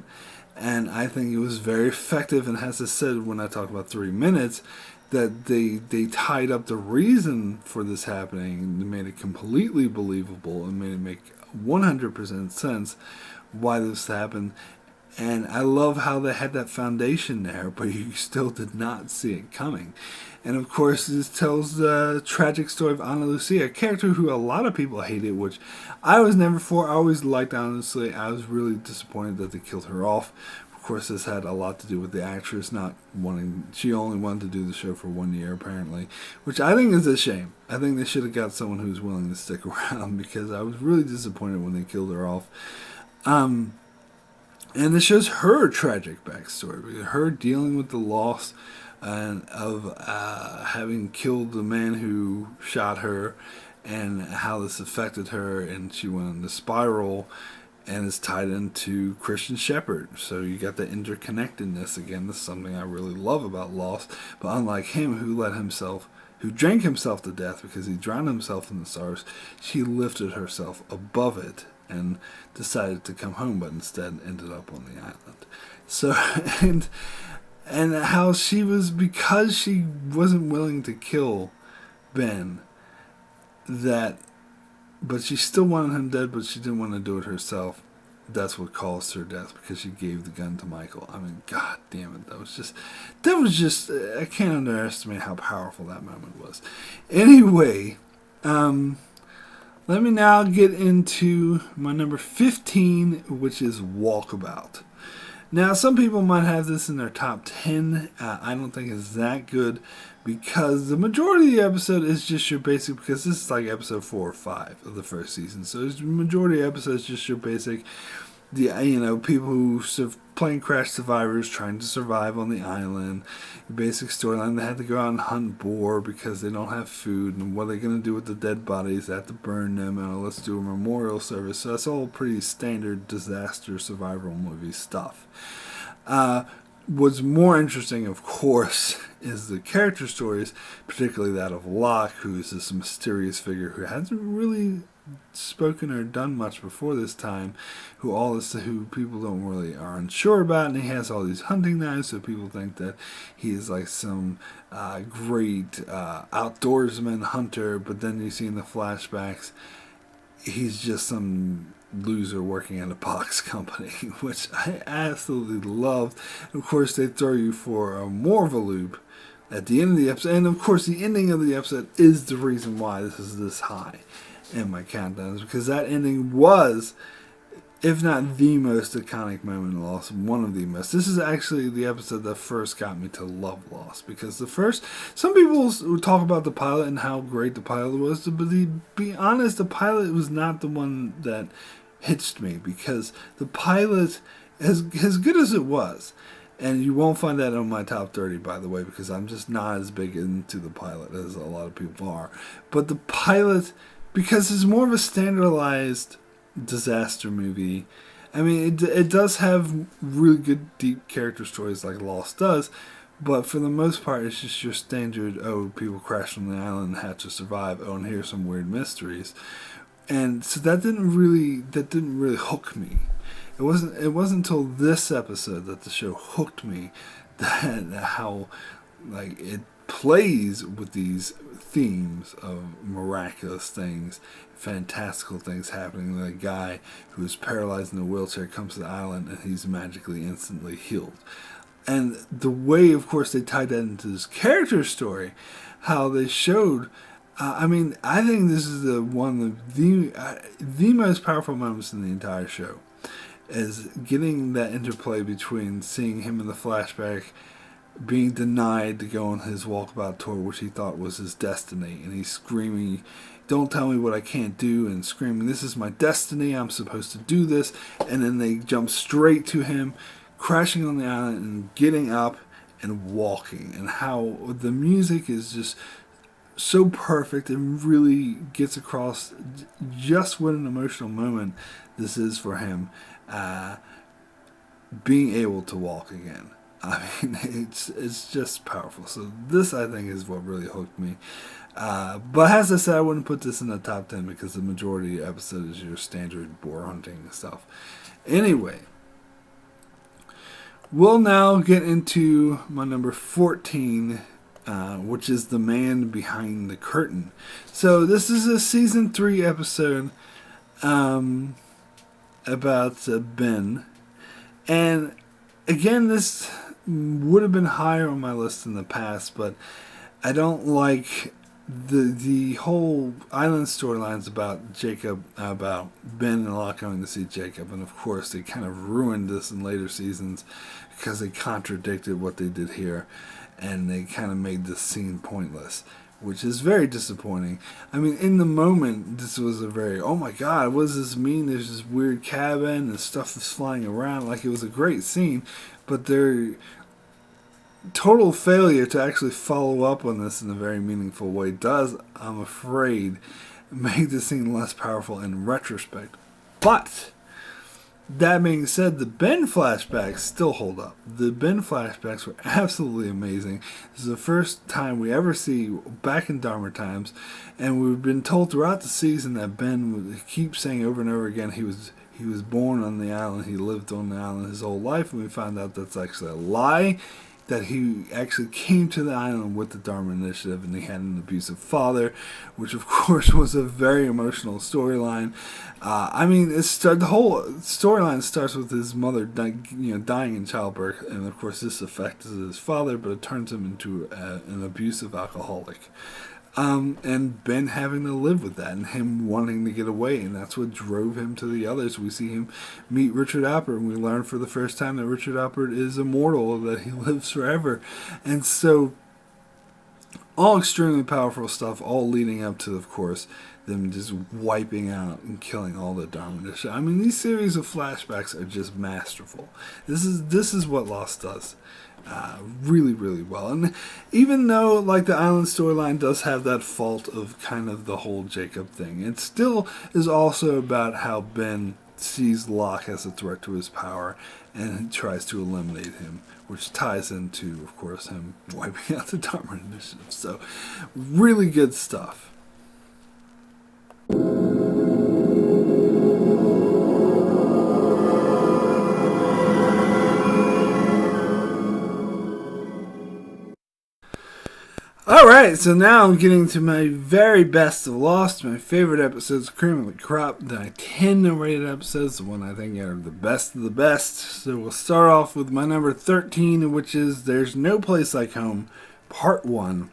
And I think it was very effective. And as I said when I talked about 3 minutes, that they tied up the reason for this happening and made it completely believable and made it make 100% sense why this happened. And I love how they had that foundation there, but you still did not see it coming. And of course, this tells the tragic story of Ana Lucia, a character who a lot of people hated, which I was never for. I always liked Ana Lucia. I was really disappointed that they killed her off. Of course, this had a lot to do with the actress not wanting. She only wanted to do the show for 1 year, apparently, which I think is a shame. I think they should have got someone who's willing to stick around, because I was really disappointed when they killed her off. And it shows her tragic backstory, her dealing with the loss of having killed the man who shot her, and how this affected her, and she went in the spiral, and is tied into Christian Shepherd. So you got the interconnectedness again. This is something I really love about Lost. But unlike him, who drank himself to death because he drowned himself in the stars, she lifted herself above it and decided to come home, but instead ended up on the island. So, and how she was, because she wasn't willing to kill Ben, but she still wanted him dead, but she didn't want to do it herself. That's what caused her death, because she gave the gun to Michael. I mean, god damn it, that was just, I can't underestimate how powerful that moment was. Anyway, let me now get into my number 15, which is Walkabout. Now, some people might have this in their top 10. I don't think it's that good, because the majority of the episode is just your basic, because this is like episode 4 or 5 of the first season. So the majority of episodes is just your basic, people who plane crash survivors trying to survive on the island. Your basic storyline, they had to go out and hunt boar because they don't have food, and what are they going to do with the dead bodies? They have to burn them, and let's do a memorial service. So that's all pretty standard disaster survival movie stuff. What's more interesting, of course, is the character stories, particularly that of Locke, who is this mysterious figure who hasn't really spoken or done much before this time, who people don't really are unsure about, and he has all these hunting knives, so people think that he is like some great outdoorsman hunter, but then you see in the flashbacks he's just some loser working at a box company, which I absolutely loved. Of course, they throw you for more of a loop at the end of the episode, and of course the ending of the episode is the reason why this is this high in my countdowns, because that ending was if not the most iconic moment in Lost, one of the most. This is actually the episode that first got me to love Lost, because some people talk about the pilot and how great the pilot was, but to be honest, the pilot was not the one that hitched me, because the pilot, as good as it was, and you won't find that on my top 30, by the way, because I'm just not as big into the pilot as a lot of people are, but the pilot, because it's more of a standardized disaster movie. I mean, it does have really good deep character stories like Lost does, but for the most part it's just your standard, oh, people crash on the island and have to survive, oh, and here's some weird mysteries. And so that didn't really hook me. It wasn't until this episode that the show hooked me, that how like it plays with these themes of miraculous things, fantastical things happening. The guy who is paralyzed in a wheelchair comes to the island and he's magically instantly healed. And the way, of course, they tied that into this character story, how they showed. I mean, I think this is one of the most powerful moments in the entire show, is getting that interplay between seeing him in the flashback being denied to go on his Walkabout tour, which he thought was his destiny, and he's screaming, "Don't tell me what I can't do," and screaming, "This is my destiny, I'm supposed to do this," and then they jump straight to him crashing on the island and getting up and walking, and how the music is just so perfect and really gets across just what an emotional moment this is for him, being able to walk again. I mean, it's just powerful. So this, I think, is what really hooked me. But as I said, I wouldn't put this in the top 10 because the majority of the episode is your standard boar hunting stuff. Anyway, we'll now get into my number 14, which is The Man Behind the Curtain. So this is a season 3 episode about Ben. And again, this would have been higher on my list in the past, but I don't like the whole island storylines about Jacob, about Ben and Locke going to see Jacob, and of course they kind of ruined this in later seasons because they contradicted what they did here, and they kind of made this scene pointless, which is very disappointing. I mean, in the moment, this was a very, oh my god, what does this mean? There's this weird cabin and stuff that's flying around. Like, it was a great scene, but their total failure to actually follow up on this in a very meaningful way does, I'm afraid, make the scene less powerful in retrospect. But that being said, the Ben flashbacks still hold up. The Ben flashbacks were absolutely amazing. This is the first time we ever see back in Dharma times, and we've been told throughout the season that Ben keeps saying over and over again he was born on the island, he lived on the island his whole life, and we found out that's actually a lie, that he actually came to the island with the Dharma Initiative, and he had an abusive father, which of course was a very emotional storyline. I mean, the whole storyline starts with his mother dying in childbirth, and of course this affects his father, but it turns him into an abusive alcoholic. And Ben having to live with that, and him wanting to get away, and that's what drove him to the others. We see him meet Richard Alpert, and we learn for the first time that Richard Alpert is immortal, that he lives forever. And so, all extremely powerful stuff, all leading up to, of course, them just wiping out and killing all the Dharma. I mean, these series of flashbacks are just masterful. This is what Lost does. Really, really well. And even though, like, the island storyline does have that fault of kind of the whole Jacob thing, it still is also about how Ben sees Locke as a threat to his power and tries to eliminate him, which ties into, of course, him wiping out the Dharma Initiative. So, really good stuff. Alright, so now I'm getting to my very best of Lost, my favorite episodes, cream of the crop, the 10 rated episodes, the one I think are the best of the best. So we'll start off with my number 13, which is There's No Place Like Home, Part 1.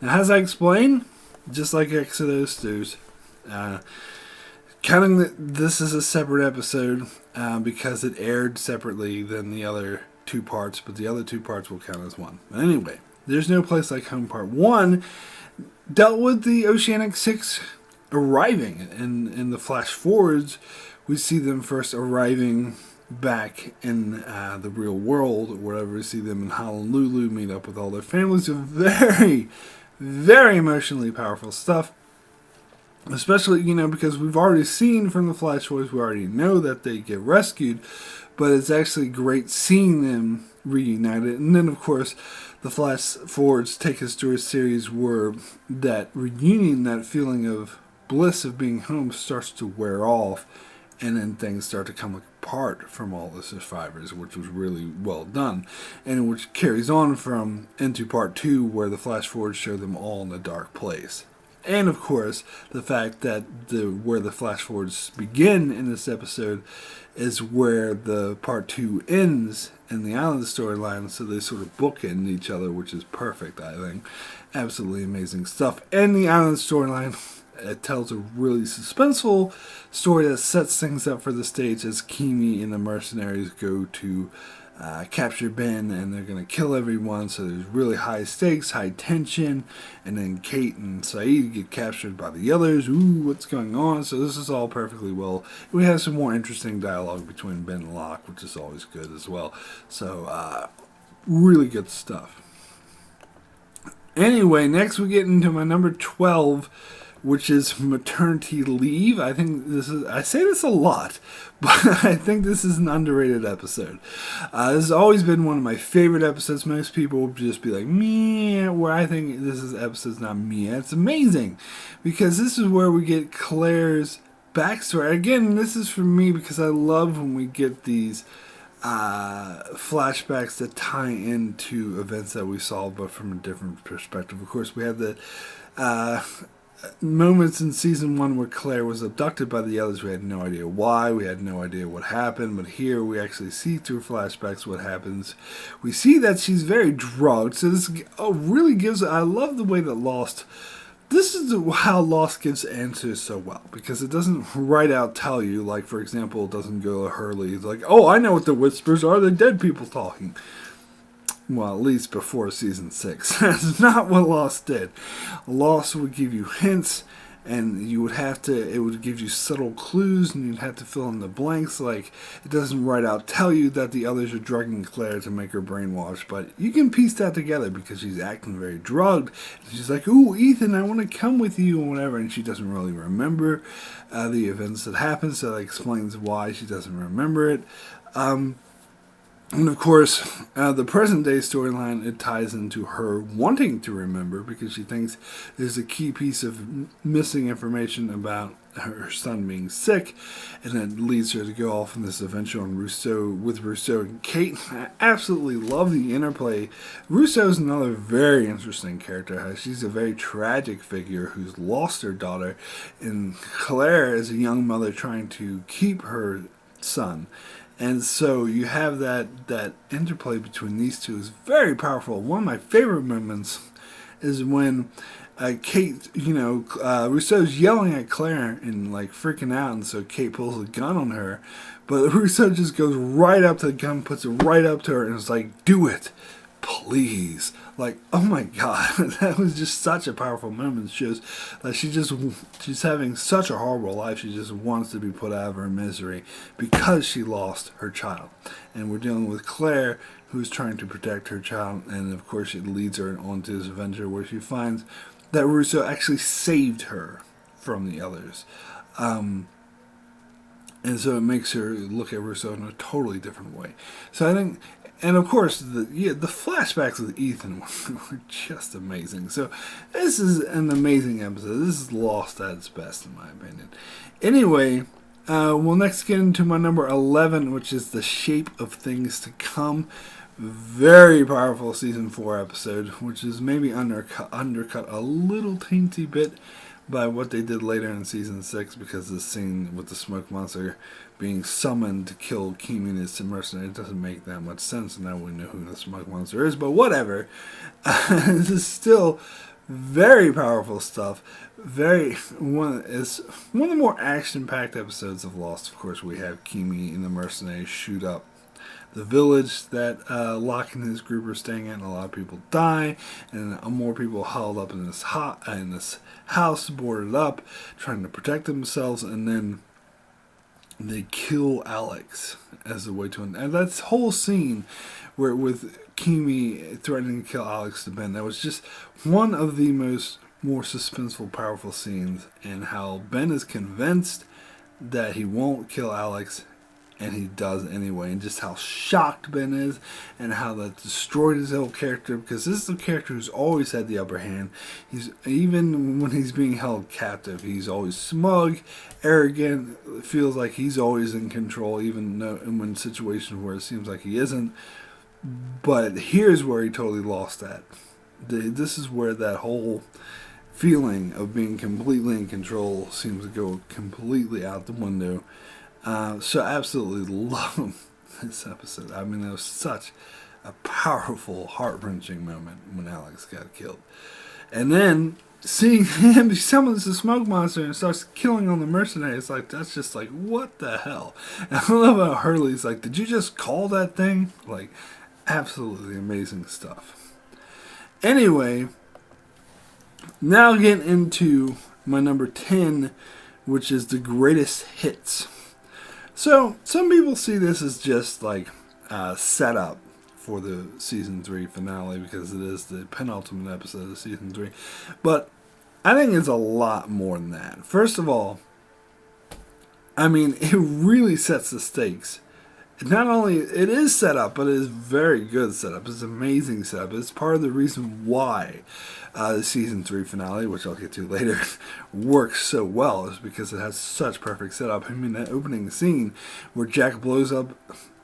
Now, as I explained, just like Exodus, there's counting that this is a separate episode, because it aired separately than the other two parts, but the other two parts will count as one. But anyway, There's No Place Like Home Part 1 dealt with the Oceanic 6 arriving. In the flash forwards, we see them first arriving back in the real world, or whatever. We see them in Honolulu, meet up with all their families. Very, very emotionally powerful stuff. Especially, because we've already seen from the flash forwards, we already know that they get rescued, but it's actually great seeing them reunited. And then, of course, the flash forwards take us through a series where that reunion, that feeling of bliss of being home, starts to wear off, and then things start to come apart from all the survivors, which was really well done, and which carries on from into part 2, where the flash forwards show them all in a dark place. And of course, the fact that where the flash forwards begin in this episode is where the part 2 ends in the island storyline, so they sort of bookend each other, which is perfect, I think. Absolutely amazing stuff. And the island storyline, it tells a really suspenseful story that sets things up for the stage as Kimi and the mercenaries go to capture Ben, and they're going to kill everyone, so there's really high stakes, high tension, and then Kate and Saeed get captured by the others. Ooh, what's going on? So this is all perfectly well. We have some more interesting dialogue between Ben and Locke, which is always good as well. So, really good stuff. Anyway, next we get into my number 12, which is maternity leave. I say this a lot, but I think this is an underrated episode. This has always been one of my favorite episodes. Most people will just be like, meh, where I think this episode's not meh. It's amazing, because this is where we get Claire's backstory. Again, this is for me because I love when we get these flashbacks that tie into events that we saw, but from a different perspective. Of course, we had the moments in season 1 where Claire was abducted by the others. We had no idea why, we had no idea what happened, but here we actually see through flashbacks what happens. We see that she's very drugged, so this really gives, I love the way that Lost, this is how Lost gives answers so well, because it doesn't right out tell you, like, for example, it doesn't go Hurley, it's like, oh, I know what the whispers are, they're dead people talking. Well, at least before season 6. That's not what Lost did. Lost would give you hints, and it would give you subtle clues, and you'd have to fill in the blanks. Like, it doesn't right out tell you that the others are drugging Claire to make her brainwashed, but you can piece that together because she's acting very drugged. And she's like, ooh, Ethan, I want to come with you, and whatever, and she doesn't really remember the events that happened, so that explains why she doesn't remember it. And of course, the present day storyline, it ties into her wanting to remember, because she thinks there's a key piece of missing information about her son being sick, and that leads her to go off on this adventure on with Rousseau and Kate. I absolutely love the interplay. Rousseau's another very interesting character. She's a very tragic figure who's lost her daughter, and Claire is a young mother trying to keep her son. And so you have that interplay between these two is very powerful. One of my favorite moments is when Kate, Rousseau's yelling at Claire and like freaking out, and so Kate pulls a gun on her, but Rousseau just goes right up to the gun, puts it right up to her, and is like, do it, please. Like, oh my God, that was just such a powerful moment. It shows that she's having such a horrible life. She just wants to be put out of her misery because she lost her child. And we're dealing with Claire, who's trying to protect her child. And of course, it leads her onto this adventure where she finds that Rousseau actually saved her from the others. And so it makes her look at Rousseau in a totally different way. So I think, and of course, the flashbacks with Ethan were just amazing. So this is an amazing episode. This is Lost at its best, in my opinion. Anyway, we'll next get into my number 11, which is The Shape of Things to Come. Very powerful season 4 episode, which is maybe undercut a little teensy bit by what they did later in season 6, because the scene with the smoke monster being summoned to kill Kimi and his mercenary, it doesn't make that much sense. Now we know who the smoke monster is, but whatever. This is still Very powerful stuff. It's one of the more action-packed episodes of Lost. Of course, we have Kimi and the mercenaries shoot up the village that Locke and his group are staying at, and a lot of people die, and more people huddled up in this house, boarded up, trying to protect themselves, and then they kill Alex as a way to end. And that whole scene where with Kimi threatening to kill Alex to Ben, that was just one of the more suspenseful, powerful scenes, and how Ben is convinced that he won't kill Alex, and he does anyway, and just how shocked Ben is, and how that destroyed his whole character, because this is a character who's always had the upper hand. Even when he's being held captive, he's always smug, arrogant, feels like he's always in control, even when situations where it seems like he isn't. But here's where he totally lost that. This is where that whole feeling of being completely in control seems to go completely out the window. So absolutely love this episode. I mean, it was such a powerful, heart-wrenching moment when Alex got killed. And then seeing him, he summons the smoke monster and starts killing on the mercenaries. Like, that's just like, what the hell? And I love how Hurley's like, did you just call that thing? Like, absolutely amazing stuff. Anyway, now getting into my number 10, which is the greatest hits. So, some people see this as just like setup for the season 3 finale, because it is the penultimate episode of season 3. But I think it's a lot more than that. First of all, I mean, it really sets the stakes. Not only it is set up, but it is very good setup. It's amazing setup. It's part of the reason why the season 3 finale, which I'll get to later, works so well, is because it has such perfect setup. I mean, that opening scene where Jack blows up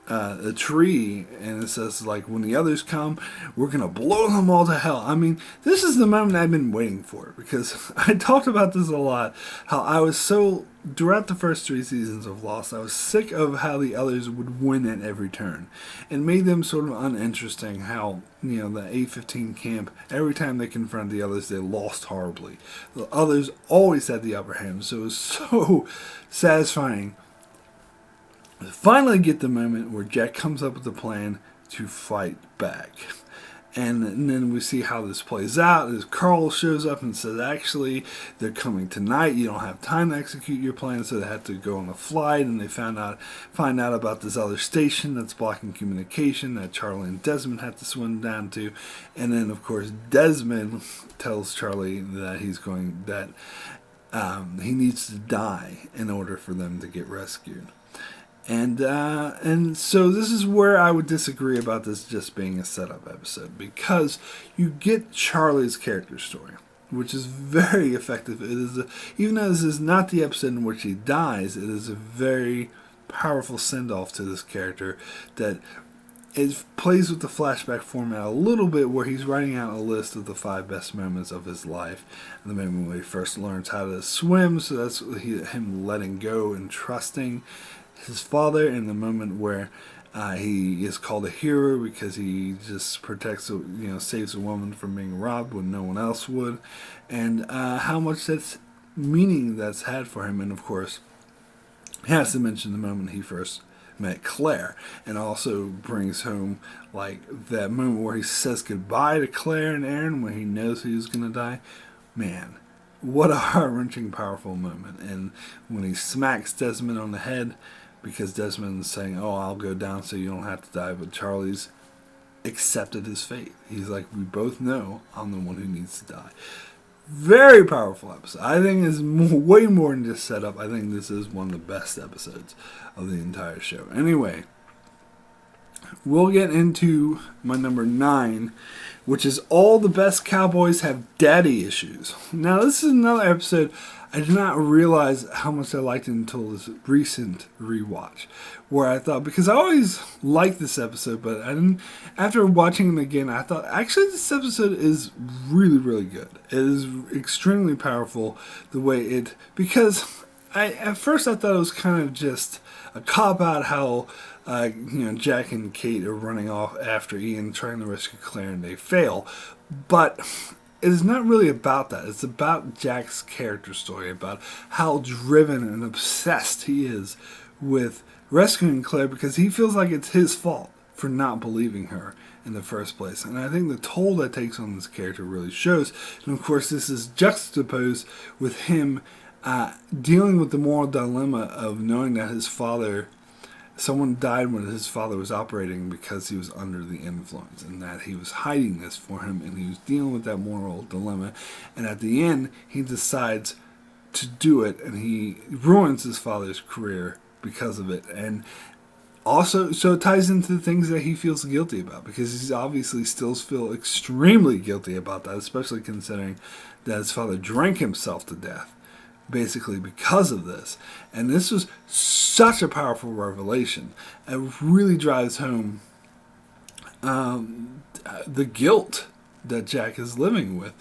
a tree, and it says, like, when the others come, we're going to blow them all to hell. I mean, this is the moment I've been waiting for, because I talked about this a lot, how I was so, throughout the first 3 seasons of Lost, I was sick of how the others would win at every turn. It made them sort of uninteresting, how, you know, the A-15 camp, every time they confronted the others, they lost horribly. The others always had the upper hand, so it was so satisfying finally get the moment where Jack comes up with a plan to fight back. And then we see how this plays out as Carl shows up and says, actually, they're coming tonight. You don't have time to execute your plan, so they have to go on a flight. And they find out about this other station that's blocking communication that Charlie and Desmond have to swim down to. And then, of course, Desmond tells Charlie that he needs to die in order for them to get rescued. And so this is where I would disagree about this just being a setup episode, because you get Charlie's character story, which is very effective. It is even though this is not the episode in which he dies, it is a very powerful send-off to this character that it plays with the flashback format a little bit, where he's writing out a list of the 5 best moments of his life. The moment when he first learns how to swim, so that's him letting go and trusting his father, in the moment where he is called a hero because he just saves a woman from being robbed when no one else would, and how much that's meaning that's had for him. And of course, he has to mention the moment he first met Claire, and also brings home like that moment where he says goodbye to Claire and Aaron when he knows he was going to die. Man, what a heart-wrenching, powerful moment. And when he smacks Desmond on the head, because Desmond's saying, oh, I'll go down so you don't have to die, but Charlie's accepted his fate. He's like, we both know I'm the one who needs to die. Very powerful episode. I think it's way more than just setup. I think this is one of the best episodes of the entire show. Anyway, we'll get into my number 9, which is All the Best Cowboys Have Daddy Issues. Now, this is another episode I did not realize how much I liked it until this recent rewatch, where I thought, because I always liked this episode, but I didn't, after watching it again, I thought, actually, this episode is really, really good. It is extremely powerful, the way it, because at first I thought it was kind of just a cop-out how Jack and Kate are running off after Ian trying to rescue Claire, and they fail. But it is not really about that. It's about Jack's character story, about how driven and obsessed he is with rescuing Claire because he feels like it's his fault for not believing her in the first place. And I think the toll that takes on this character really shows. And of course, this is juxtaposed with him dealing with the moral dilemma of knowing that his father, someone died when his father was operating because he was under the influence, and that he was hiding this for him, and he was dealing with that moral dilemma. And at the end, he decides to do it, and he ruins his father's career because of it. And also, so it ties into the things that he feels guilty about, because he's obviously still feel extremely guilty about that, especially considering that his father drank himself to death, basically because of this. And this was such a powerful revelation. It really drives home the guilt that Jack is living with,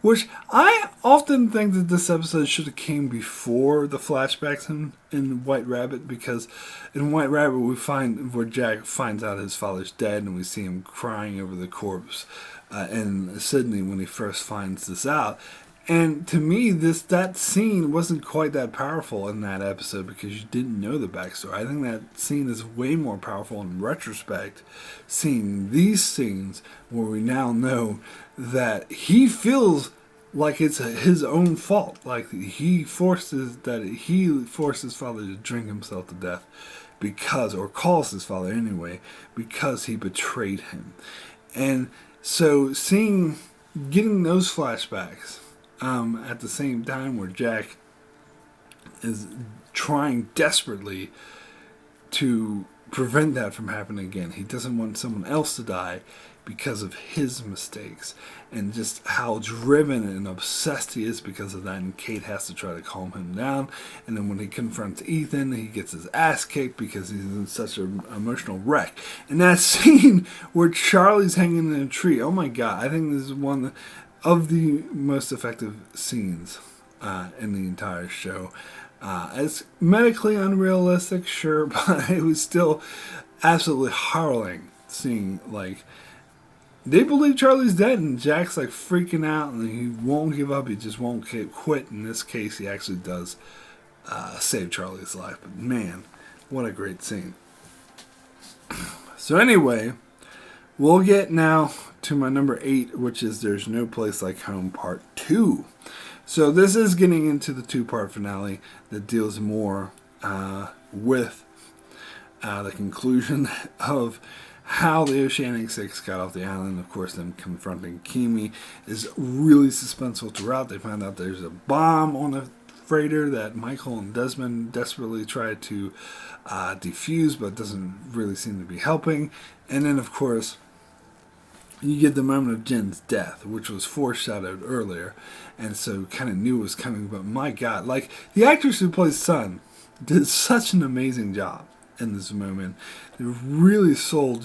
which I often think that this episode should have came before the flashbacks in White Rabbit, because in White Rabbit we find where Jack finds out his father's dead, and we see him crying over the corpse in Sydney when he first finds this out. And to me, that scene wasn't quite that powerful in that episode because you didn't know the backstory. I think that scene is way more powerful in retrospect, seeing these scenes where we now know that he feels like it's his own fault. Like he forced his father to drink himself to death because, or calls his father anyway, because he betrayed him. And so getting those flashbacks at the same time where Jack is trying desperately to prevent that from happening again. He doesn't want someone else to die because of his mistakes, and just how driven and obsessed he is because of that. And Kate has to try to calm him down, and then when he confronts Ethan, he gets his ass kicked because he's in such an emotional wreck. And that scene where Charlie's hanging in a tree, oh my god, I think this is one of the most effective scenes in the entire show. It's medically unrealistic, sure, but it was still absolutely harrowing seeing, like, they believe Charlie's dead, and Jack's like freaking out, and he won't give up, he just won't quit. In this case, he actually does save Charlie's life, but man, what a great scene. So anyway, we'll get now to my number 8, which is There's No Place Like Home Part 2. So this is getting into the 2-part finale that deals more with the conclusion of how the Oceanic Six got off the island. Of course, them confronting Kimi is really suspenseful throughout. They find out there's a bomb on the freighter that Michael and Desmond desperately try to defuse, but doesn't really seem to be helping. And then, of course, you get the moment of Jen's death, which was foreshadowed earlier, and so kind of knew it was coming. But my God, like, the actress who plays Sun did such an amazing job in this moment. It really sold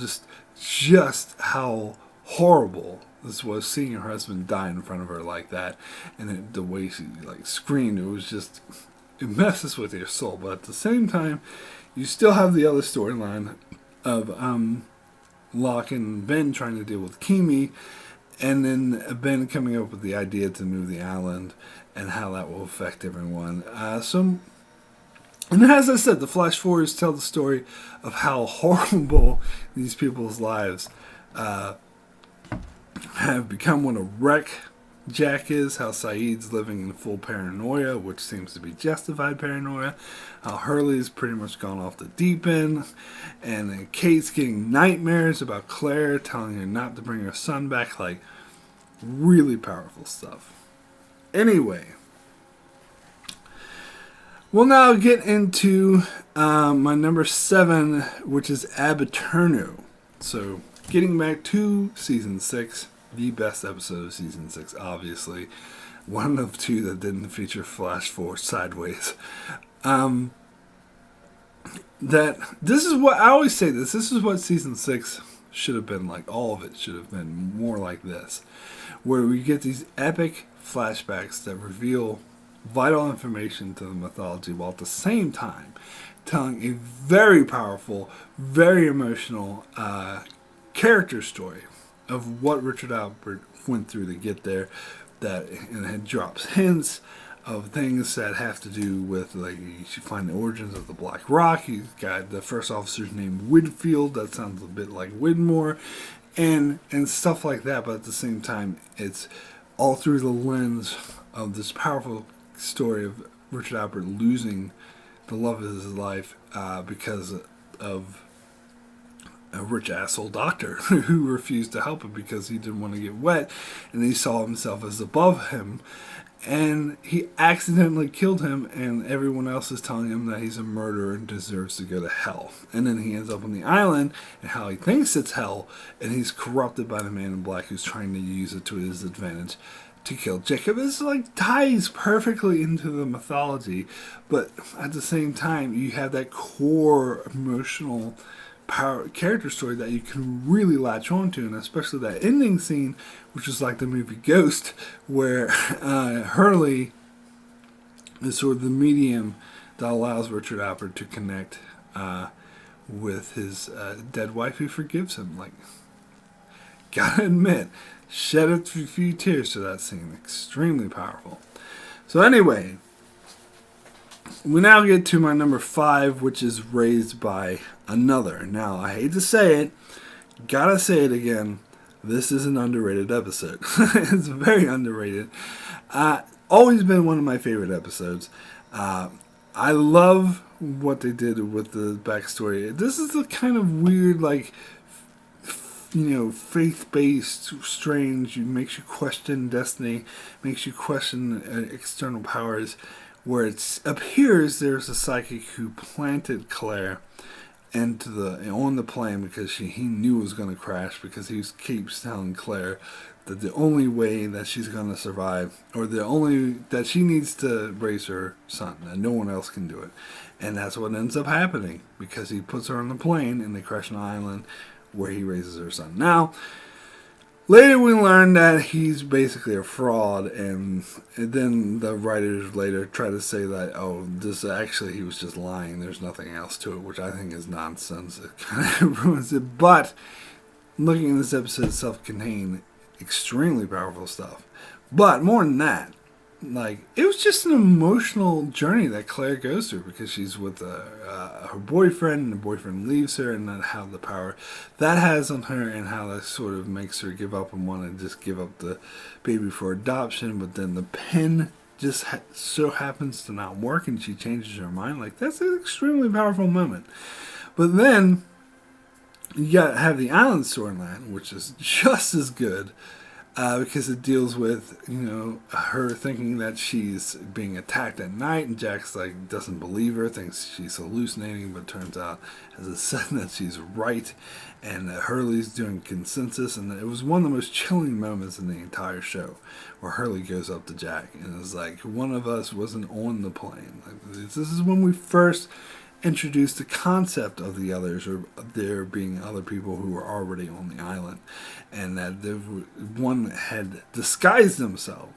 just how horrible this was, seeing her husband die in front of her like that, and the way she like screamed. It was just, it messes with your soul. But at the same time, you still have the other storyline of Locke and Ben trying to deal with Kimi, and then Ben coming up with the idea to move the island and how that will affect everyone. And as I said, the flash forwards tell the story of how horrible these people's lives have become, when a wreck Jack is, how Saeed's living in full paranoia, which seems to be justified paranoia, how Hurley's pretty much gone off the deep end, and then Kate's getting nightmares about Claire, telling her not to bring her son back. Like, really powerful stuff. Anyway, we'll now get into my number 7, which is Ab Aeterno. So, getting back to Season 6, the best episode of Season 6, obviously. One of 2 that didn't feature Flash Forward sideways. That this is what I always say, this is what Season 6 should have been like. All of it should have been more like this, where we get these epic flashbacks that reveal vital information to the mythology, while at the same time telling a very powerful, very emotional character story of what Richard Albert went through to get there, that, and it drops hints of things that have to do with, like, you should find the origins of the Black Rock. You've got the first officer's named Whitfield. That sounds a bit like Widmore, and stuff like that. But at the same time, it's all through the lens of this powerful story of Richard Alpert losing the love of his life because of a rich asshole doctor who refused to help him because he didn't want to get wet, and he saw himself as above him, and he accidentally killed him, and everyone else is telling him that he's a murderer and deserves to go to hell. And then he ends up on the island, and how he thinks it's hell, and he's corrupted by the Man in Black who's trying to use it to his advantage to kill Jacob. It's like ties perfectly into the mythology, but at the same time you have that core emotional power character story that you can really latch on to, and especially that ending scene, which is like the movie Ghost, where Hurley is sort of the medium that allows Richard Alpert to connect with his dead wife, who forgives him. Like, gotta admit, shed a few tears to that scene. Extremely powerful. So anyway, we now get to my number 5, which is Raised by Another. Now, I hate to say it, gotta say it again, this is an underrated episode. It's very underrated. Always been one of my favorite episodes. I love what they did with the backstory. This is the kind of weird, like, faith-based, strange, makes you question destiny, makes you question external powers, where it appears there's a psychic who planted Claire on the plane because he knew it was going to crash, because he keeps telling Claire that the only way that she's going to survive, or that she needs to raise her son, and no one else can do it. And that's what ends up happening, because he puts her on the plane and they crash on an island where he raises her son. Now, later we learn that he's basically a fraud, and then the writers later try to say that, he was just lying, there's nothing else to it, which I think is nonsense. It kind of ruins it. But looking at this episode, self-contained, extremely powerful stuff. But more than that, like, it was just an emotional journey that Claire goes through, because she's with her boyfriend, and the boyfriend leaves her, and then how the power that has on her, and how that sort of makes her give up and want to just give up the baby for adoption. But then the pen just so happens to not work, and she changes her mind. Like, that's an extremely powerful moment. But then you gotta have the island storyline, which is just as good. Because it deals with, her thinking that she's being attacked at night, and Jack's like, doesn't believe her, thinks she's hallucinating, but turns out, as it said, that she's right, and Hurley's doing consensus, and it was one of the most chilling moments in the entire show, where Hurley goes up to Jack, and is like, one of us wasn't on the plane. Like, this is when we first introduced the concept of the others, or there being other people who were already on the island, and that one had disguised themselves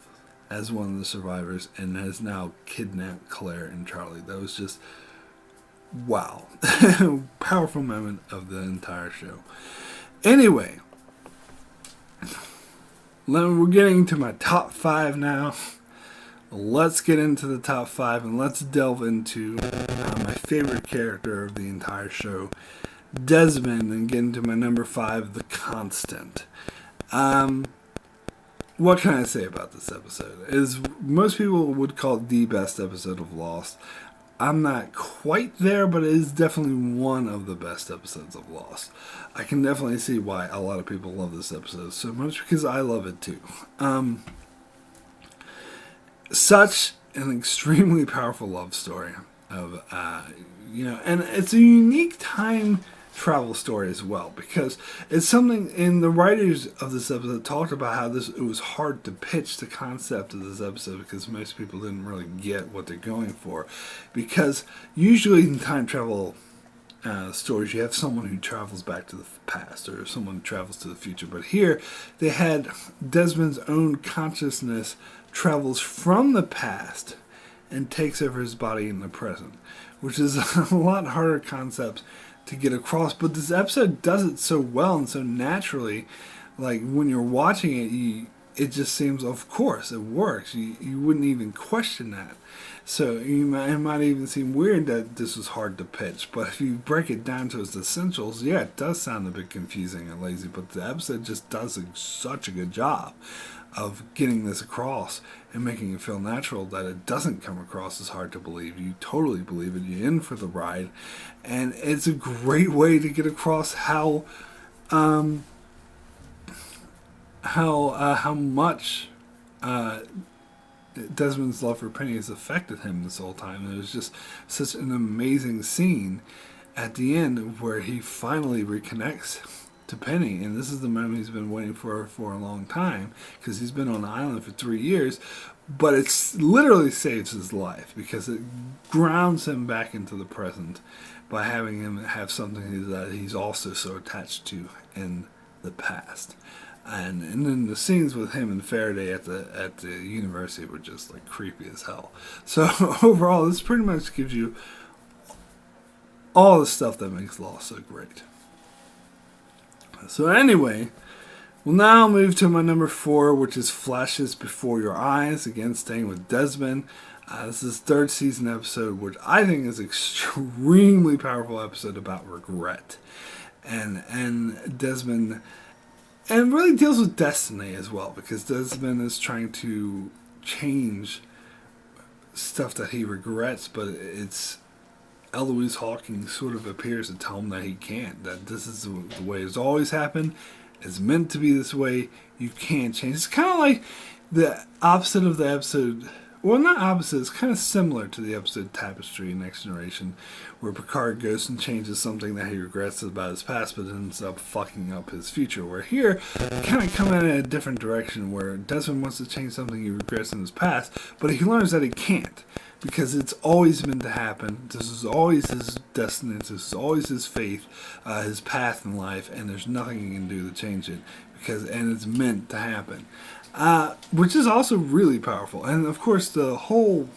as one of the survivors and has now kidnapped Claire and Charlie. That was just, wow. Powerful moment of the entire show. Anyway, we're getting to my top 5 now. Let's get into the top 5, and let's delve into my favorite character of the entire show, Desmond, and get into my number 5, The Constant. What can I say about this episode? Is most people would call it the best episode of Lost. I'm not quite there, but it is definitely one of the best episodes of Lost. I can definitely see why a lot of people love this episode so much, because I love it too. Such an extremely powerful love story of, and it's a unique time travel story as well, because it's something, in the writers of this episode talked about how it was hard to pitch the concept of this episode, because most people didn't really get what they're going for, because usually in time travel stories, you have someone who travels back to the past, or someone who travels to the future. But here, they had Desmond's own consciousness travels from the past and takes over his body in the present, which is a lot harder concept to get across. But this episode does it so well and so naturally. Like, when you're watching it, it just seems, of course, it works. You wouldn't even question that. So it might even seem weird that this was hard to pitch, but if you break it down to its essentials, yeah, it does sound a bit confusing and lazy, but the episode just does such a good job of getting this across and making it feel natural that it doesn't come across as hard to believe. You totally believe it. You're in for the ride, and it's a great way to get across how much Desmond's love for Penny has affected him this whole time. And it was just such an amazing scene at the end where he finally reconnects to Penny, and this is the moment he's been waiting for a long time, because he's been on the island for 3 years, but it literally saves his life because it grounds him back into the present by having him have something that he's also so attached to in the past. And then the scenes with him and Faraday at the university were just like creepy as hell. So overall, this pretty much gives you all the stuff that makes Lost so great. So anyway, we'll now move to my number 4, which is Flashes Before Your Eyes. Again, staying with Desmond. This is third season episode, which I think is extremely powerful episode about regret. And Desmond, and really deals with destiny as well, because Desmond is trying to change stuff that he regrets, but it's Eloise Hawking sort of appears to tell him that he can't, that this is the way it's always happened. It's meant to be this way. You can't change. It's kind of like the opposite of the episode. Well, not opposite. It's kind of similar to the episode Tapestry in Next Generation, where Picard goes and changes something that he regrets about his past, but ends up fucking up his future. Where here, kind of come in a different direction, where Desmond wants to change something he regrets in his past, but he learns that he can't, because it's always meant to happen. This is always his destiny. This is always his faith, his path in life, and there's nothing he can do to change it, and it's meant to happen. Which is also really powerful. And of course, the whole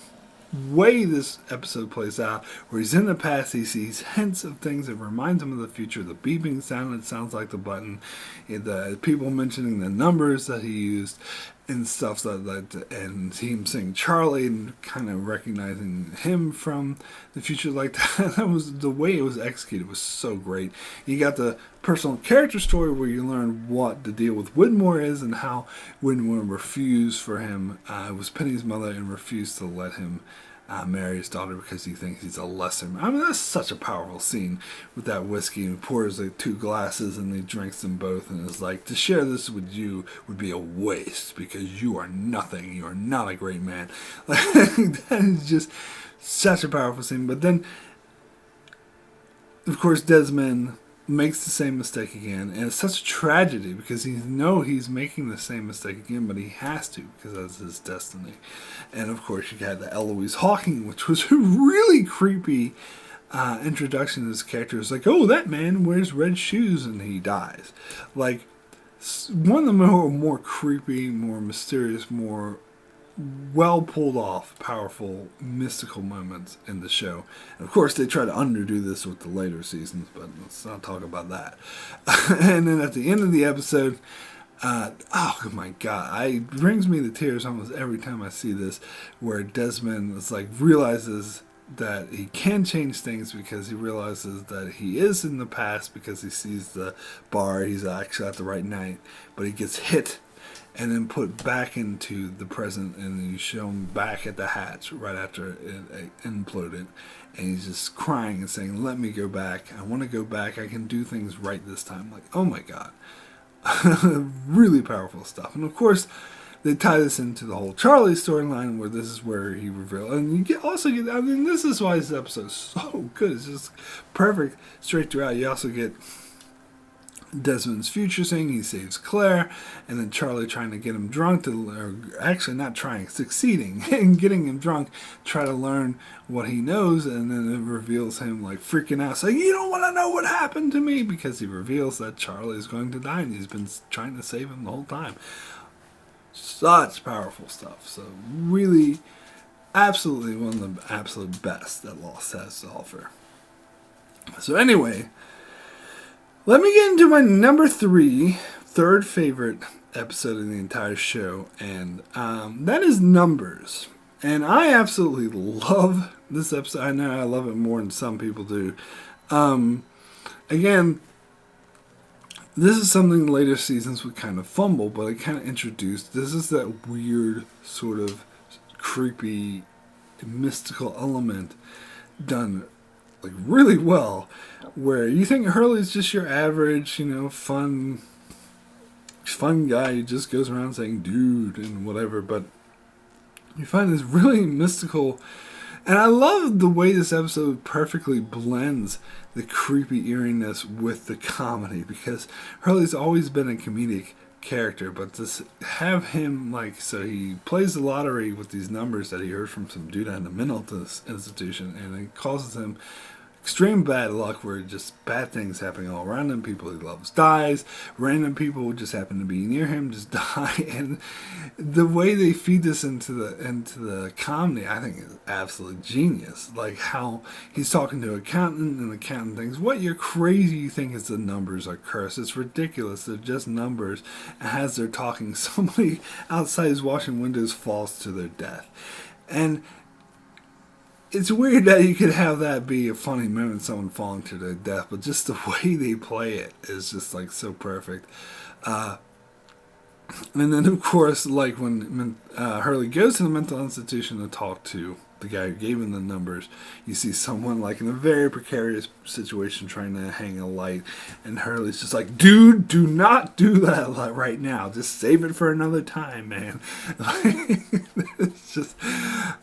way this episode plays out, where he's in the past, he sees hints of things that reminds him of the future. The beeping sound, it sounds like the button. The people mentioning the numbers that he used and stuff and him saying Charlie and kind of recognizing him from the future like that. That was the way it was executed was so great. You got the personal character story where you learn what the deal with Widmore is and how Widmore refused for him. It was Penny's mother and refused to let him marry his daughter because he thinks he's a lesser man. I mean, that's such a powerful scene with that whiskey. He pours like 2 glasses and he drinks them both and is like, to share this with you would be a waste because you are nothing. You are not a great man. Like, that is just such a powerful scene. But then, of course, Desmond makes the same mistake again, and it's such a tragedy because he's making the same mistake again, but he has to because that's his destiny. And of course, you got the Eloise Hawking, which was a really creepy introduction to this character. It's like, oh, that man wears red shoes and he dies. Like, one of the more creepy, more mysterious, more well pulled off, powerful, mystical moments in the show. And of course, they try to underdo this with the later seasons, but let's not talk about that. And then at the end of the episode, oh my god, it brings me to tears almost every time I see this, where Desmond is like realizes that he can change things because he realizes that he is in the past because he sees the bar, he's actually at the right night, but he gets hit and then put back into the present, and you show him back at the hatch right after it imploded, and he's just crying and saying, let me go back, I want to go back, I can do things right this time. Like, oh my god. Really powerful stuff. And of course, they tie this into the whole Charlie storyline, where this is where he revealed, and you also get, I mean, this is why this episode is so good, it's just perfect straight throughout. You also get Desmond's future saying he saves Claire, and then Charlie trying to get him drunk or actually not trying, succeeding in getting him drunk, try to learn what he knows, and then it reveals him like freaking out, saying, you don't want to know what happened to me, because he reveals that Charlie is going to die, and he's been trying to save him the whole time. Such powerful stuff. So really, absolutely one of the absolute best that Lost has to offer. So anyway, let me get into my number 3 third favorite episode in the entire show, and that is Numbers. And I absolutely love this episode. I know I love it more than some people do. Again, this is something later seasons would kind of fumble, but it kind of introduced. This is that weird, sort of creepy, mystical element done like really well, where you think Hurley's just your average, fun guy who just goes around saying dude and whatever, but you find this really mystical. And I love the way this episode perfectly blends the creepy eeriness with the comedy, because Hurley's always been a comedic character, but to have him, so he plays the lottery with these numbers that he heard from some dude at a mental institution, and it causes him extreme bad luck, where just bad things happening all around him. People he loves dies. Random people who just happen to be near him just die. And the way they feed this into the comedy, I think, is absolutely genius. Like how he's talking to an accountant, and the accountant thinks, "What? You're crazy. You think it's the numbers are cursed? It's ridiculous. They're just numbers." And as they're talking, somebody outside is washing windows falls to their death. And it's weird that you could have that be a funny moment, someone falling to their death, but just the way they play it is just so perfect. And then, of course, when Hurley goes to the mental institution to talk to the guy who gave him the numbers, you see someone in a very precarious situation trying to hang a light, and Hurley's just like, "Dude, do not do that right now. Just save it for another time, man." It's just,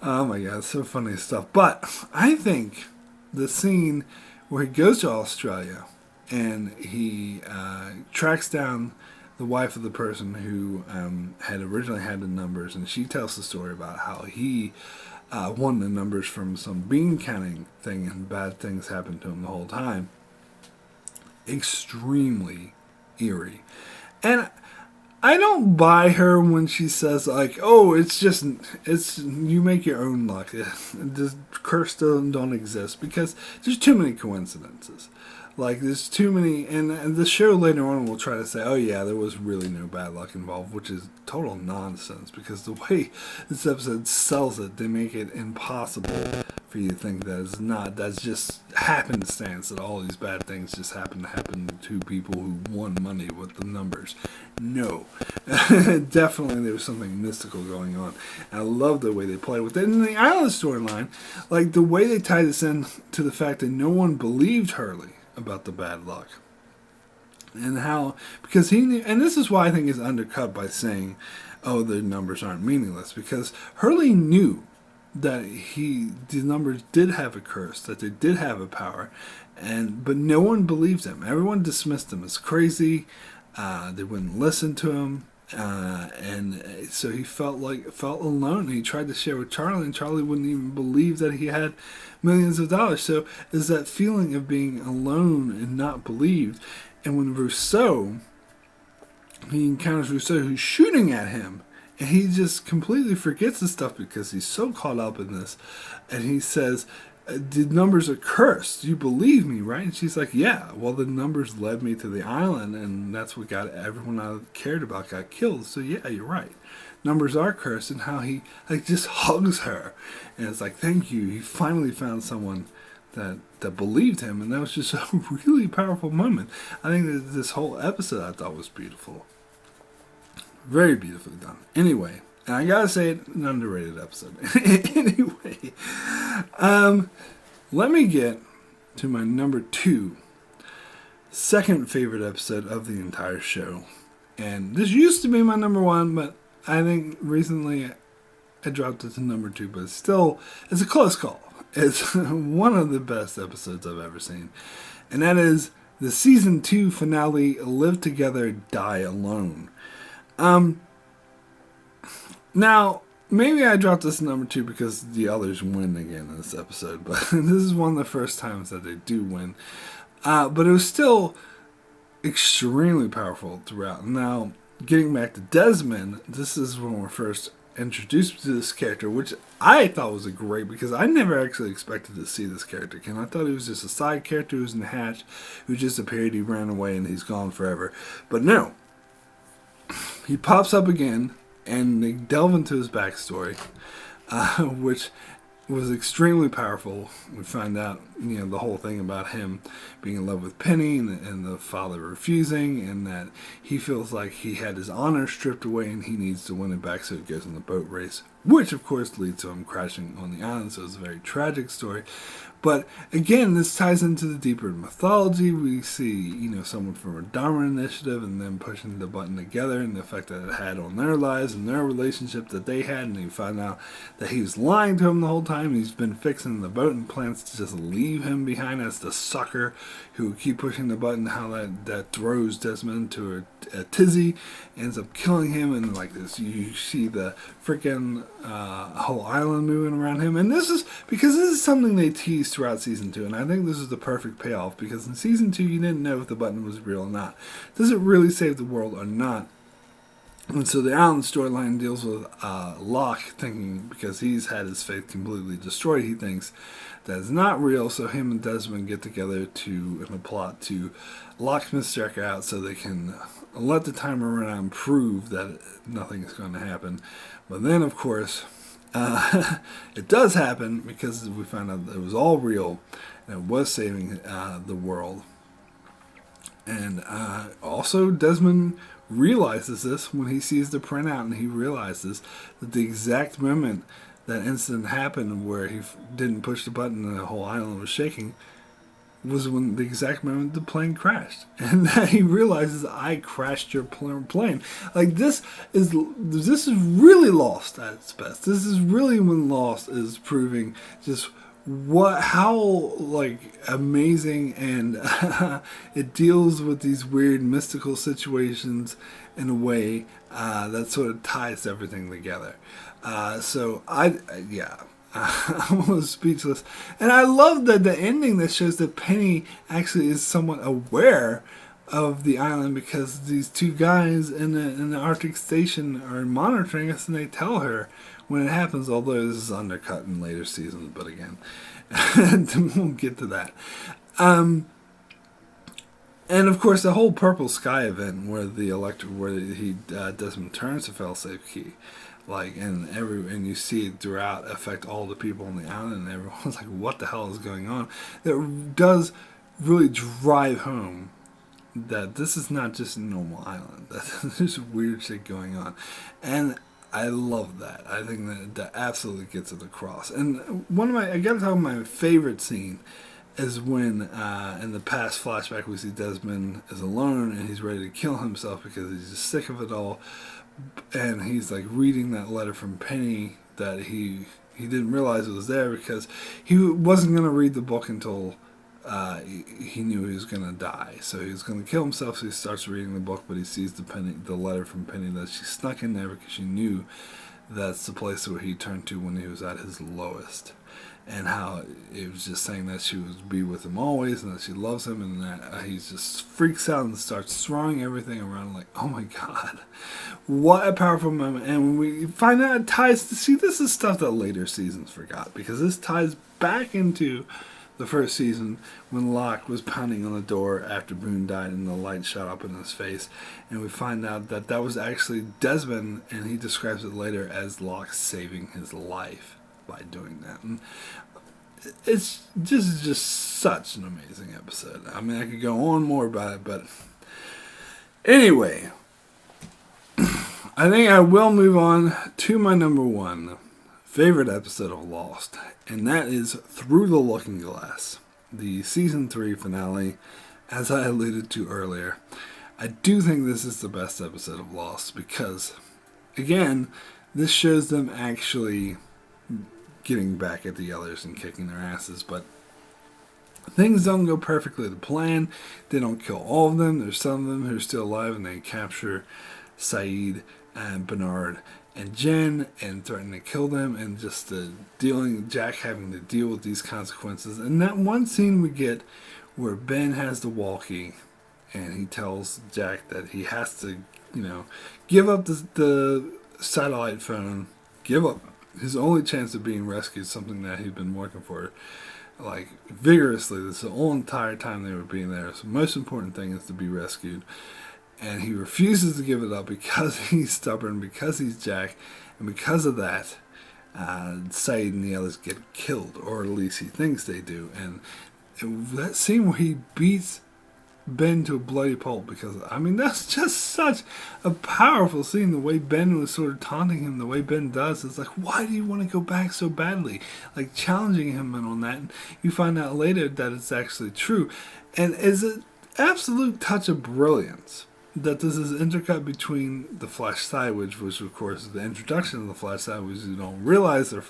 oh my god, so funny stuff. But I think the scene where he goes to Australia and he tracks down the wife of the person who had originally had the numbers, and she tells the story about how he won the numbers from some bean counting thing, and bad things happened to him the whole time. Extremely eerie. And I don't buy her when she says, "Oh, it's you make your own luck. The curse don't exist," because there's too many coincidences. There's too many, and the show later on will try to say, "Oh yeah, there was really no bad luck involved," which is total nonsense, because the way this episode sells it, they make it impossible for you to think that's just happenstance, that all these bad things just happen to people who won money with the numbers. No. Definitely there was something mystical going on. And I love the way they play with it. And the island storyline, the way they tie this in to the fact that no one believed Hurley about the bad luck, and how, because he knew, and this is why I think is undercut by saying, "Oh, the numbers aren't meaningless," because Hurley knew that the numbers did have a curse, that they did have a power, but no one believed him. Everyone dismissed him as crazy. They wouldn't listen to him. And so he felt alone. He tried to share with Charlie, and Charlie wouldn't even believe that he had millions of dollars. So there's that feeling of being alone and not believed. And when he encounters Rousseau, who's shooting at him, and he just completely forgets this stuff because he's so caught up in this. And he says, "The numbers are cursed. You believe me, right?" And she's like, "Yeah, well, the numbers led me to the island, and that's what got everyone I cared about got killed. So yeah, you're right. Numbers are cursed." And how he just hugs her, and it's thank you. He finally found someone that believed him, and that was just a really powerful moment. I think that this whole episode I thought was beautiful, very beautifully done. Anyway. And I gotta say, it, an underrated episode. Anyway, let me get to my number 2, second favorite episode of the entire show. And this used to be my number 1, but I think recently I dropped it to number 2. But it's a close call. It's one of the best episodes I've ever seen. And that is the season 2 finale, Live Together, Die Alone. Now, maybe I dropped this number 2 because the others win again in this episode, but this is one of the first times that they do win. But it was still extremely powerful throughout. Now, getting back to Desmond, this is when we're first introduced to this character, which I thought was great, because I never actually expected to see this character again. I thought he was just a side character who was in the hatch, who just appeared, he ran away, and he's gone forever. But no. he pops up again, and they delve into his backstory, which was extremely powerful. We find out, the whole thing about him being in love with Penny and the father refusing, and that he feels like he had his honor stripped away and he needs to win it back, so he goes in the boat race, which of course leads to him crashing on the island. So it's a very tragic story. But again, this ties into the deeper mythology. We see, someone from a Dharma initiative and them pushing the button together and the effect that it had on their lives and their relationship that they had. And you find out that he was lying to him the whole time. He's been fixing the boat and plans to just leave him behind as the sucker who would keep pushing the button. How that throws Desmond to a tizzy, ends up killing him. And like this, you see the freaking whole island moving around him. And this is because this is something they teased throughout season 2, and I think this is the perfect payoff, because in season 2 you didn't know if the button was real or not. Does it really save the world or not? And so the island storyline deals with Locke thinking, because he's had his faith completely destroyed, he thinks that it's not real, so him and Desmond get together in a plot to lock Miss Jacker out so they can let the timer run out and prove that nothing is going to happen. But then, of course, it does happen, because we found out that it was all real and it was saving the world. And also Desmond realizes this when he sees the printout, and he realizes that the exact moment that incident happened where he didn't push the button and the whole island was shaking was when the exact moment the plane crashed, and that he realizes, I crashed your plane. Like this is really Lost at its best. This is really when Lost is proving just how like amazing, and it deals with these weird mystical situations in a way that sort of ties everything together. I'm almost speechless. And I love that the ending that shows that Penny actually is somewhat aware of the island, because these two guys in the Arctic station are monitoring us, and they tell her when it happens, although this is undercut in later seasons, but again, we'll get to that. And of course, the whole Purple Sky event where Desmond turns the failsafe key, and you see it throughout affect all the people on the island, and everyone's like, what the hell is going on? It does really drive home that this is not just a normal island, that there's weird shit going on. And I love that. I think that absolutely gets it across. And I gotta talk about my favorite scene is when in the past flashback we see Desmond is alone and he's ready to kill himself because he's just sick of it all. And he's like reading that letter from Penny that he didn't realize it was there, because he wasn't going to read the book until he knew he was going to die. So he was going to kill himself, so he starts reading the book, but he sees the letter from Penny that she snuck in there because she knew that's the place where he turned to when he was at his lowest. And how it was just saying that she would be with him always, and that she loves him, and that he just freaks out and starts throwing everything around like, oh my god, what a powerful moment. And when we find out it ties to, see, this is stuff that later seasons forgot, because this ties back into the first season when Locke was pounding on the door after Boone died and the light shot up in his face, and we find out that was actually Desmond, and he describes it later as Locke saving his life by doing that. And it's just such an amazing episode. I mean, I could go on more about it, but anyway, I think I will move on to my number one favorite episode of Lost, and that is Through the Looking Glass, the season 3 finale. As I alluded to earlier, I do think this is the best episode of Lost, because again, this shows them actually getting back at the others and kicking their asses, but things don't go perfectly to plan. They don't kill all of them. There's some of them who are still alive, and they capture Saeed and Bernard and Jen and threaten to kill them, and just Jack having to deal with these consequences. And that one scene we get where Ben has the walkie, and he tells Jack that he has to, give up the satellite phone, give up his only chance of being rescued, something that he'd been working for vigorously this whole entire time they were being there. So the most important thing is to be rescued. And he refuses to give it up because he's stubborn, because he's Jack, and because of that, Saeed and the others get killed, or at least he thinks they do. And that scene where he beats Ben to a bloody pulp, because, I mean, that's just such a powerful scene. The way Ben was sort of taunting him, the way Ben does, it's like, why do you want to go back so badly? Like, challenging him on that. And you find out later that it's actually true. And it's an absolute touch of brilliance that this is intercut between the Flash Sideways, which of course is the introduction of the Flash Sideways. You don't realize they're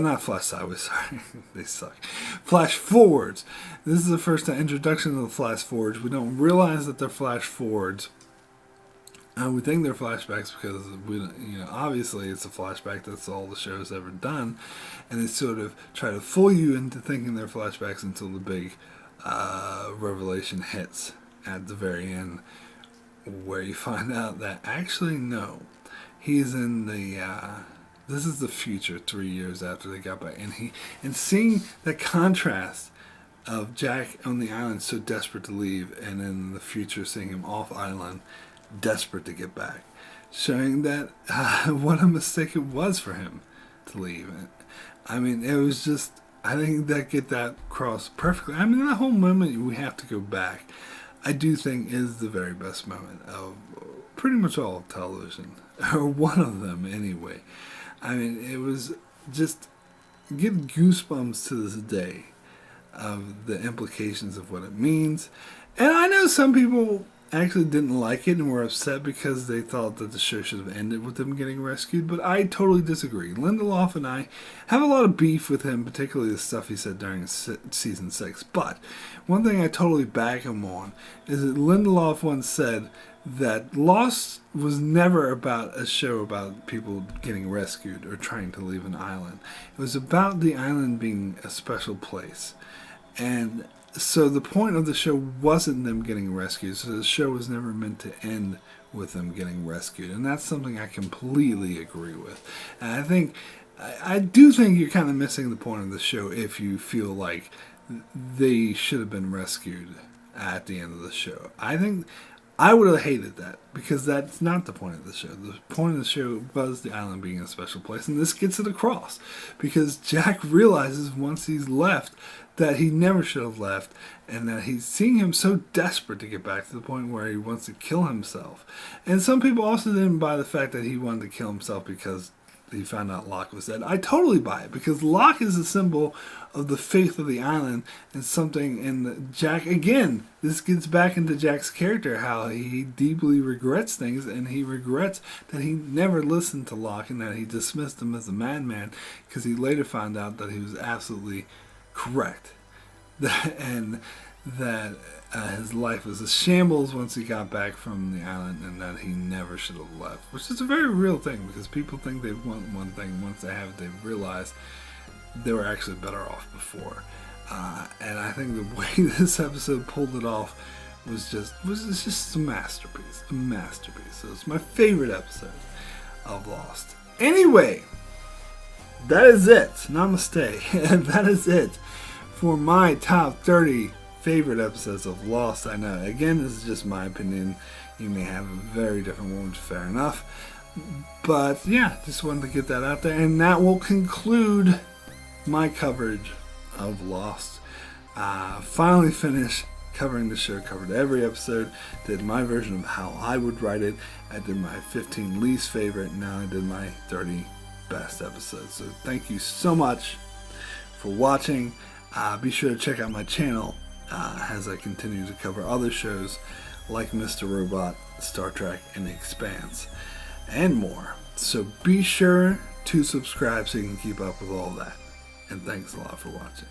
not Flash Sideways, sorry, they suck. Flash Forwards. This is the first introduction of the Flash Forwards. We don't realize that they're Flash Forwards. We think they're flashbacks because obviously it's a flashback. That's all the show's ever done, and they sort of try to fool you into thinking they're flashbacks until the big revelation hits at the very end, where you find out that actually no, he's in the this is the future 3 years after they got back, and seeing the contrast of Jack on the island so desperate to leave, and in the future seeing him off island desperate to get back, showing that what a mistake it was for him to leave. I mean, it was just, I think that get that across perfectly. I mean, that whole moment, we have to go back, I do think is the very best moment of pretty much all of television, or one of them anyway. I mean, it was just, give goosebumps to this day of the implications of what it means. And I know some people actually didn't like it and were upset because they thought that the show should have ended with them getting rescued, but I totally disagree. Lindelof and I have a lot of beef with him, particularly the stuff he said during season 6. But one thing I totally back him on is that Lindelof once said that Lost was never about a show about people getting rescued or trying to leave an island. It was about the island being a special place. And so the point of the show wasn't them getting rescued. So the show was never meant to end with them getting rescued. And that's something I completely agree with. And I do think you're kind of missing the point of the show if you feel like they should have been rescued at the end of the show. I think I would have hated that, because that's not the point of the show. The point of the show was the island being a special place, and this gets it across, because Jack realizes once he's left that he never should have left, and that he's seeing him so desperate to get back to the point where he wants to kill himself. And some people also didn't buy the fact that he wanted to kill himself because he found out Locke was dead. I totally buy it, because Locke is a symbol of the faith of the island, and something in Jack, again, this gets back into Jack's character, how he deeply regrets things, and he regrets that he never listened to Locke and that he dismissed him as a madman, because he later found out that he was absolutely correct, and that his life was a shambles once he got back from the island, and that he never should have left, which is a very real thing, because people think they want one thing. Once they have it, they realize they were actually better off before. And I think the way this episode pulled it off was just a masterpiece. So it's my favorite episode of Lost. Anyway, that is it. Namaste. And that is it for my top 30 favorite episodes of Lost. I know, again, this is just my opinion. You may have a very different one, which is fair enough. But yeah, just wanted to get that out there. And that will conclude my coverage of Lost. Finally finished covering the show, covered every episode, did my version of how I would write it. I did my 15 least favorite, now I did my 30 best episodes. So thank you so much for watching. Be sure to check out my channel as I continue to cover other shows like Mr. Robot, Star Trek, and The Expanse, and more. So be sure to subscribe so you can keep up with all that. And thanks a lot for watching.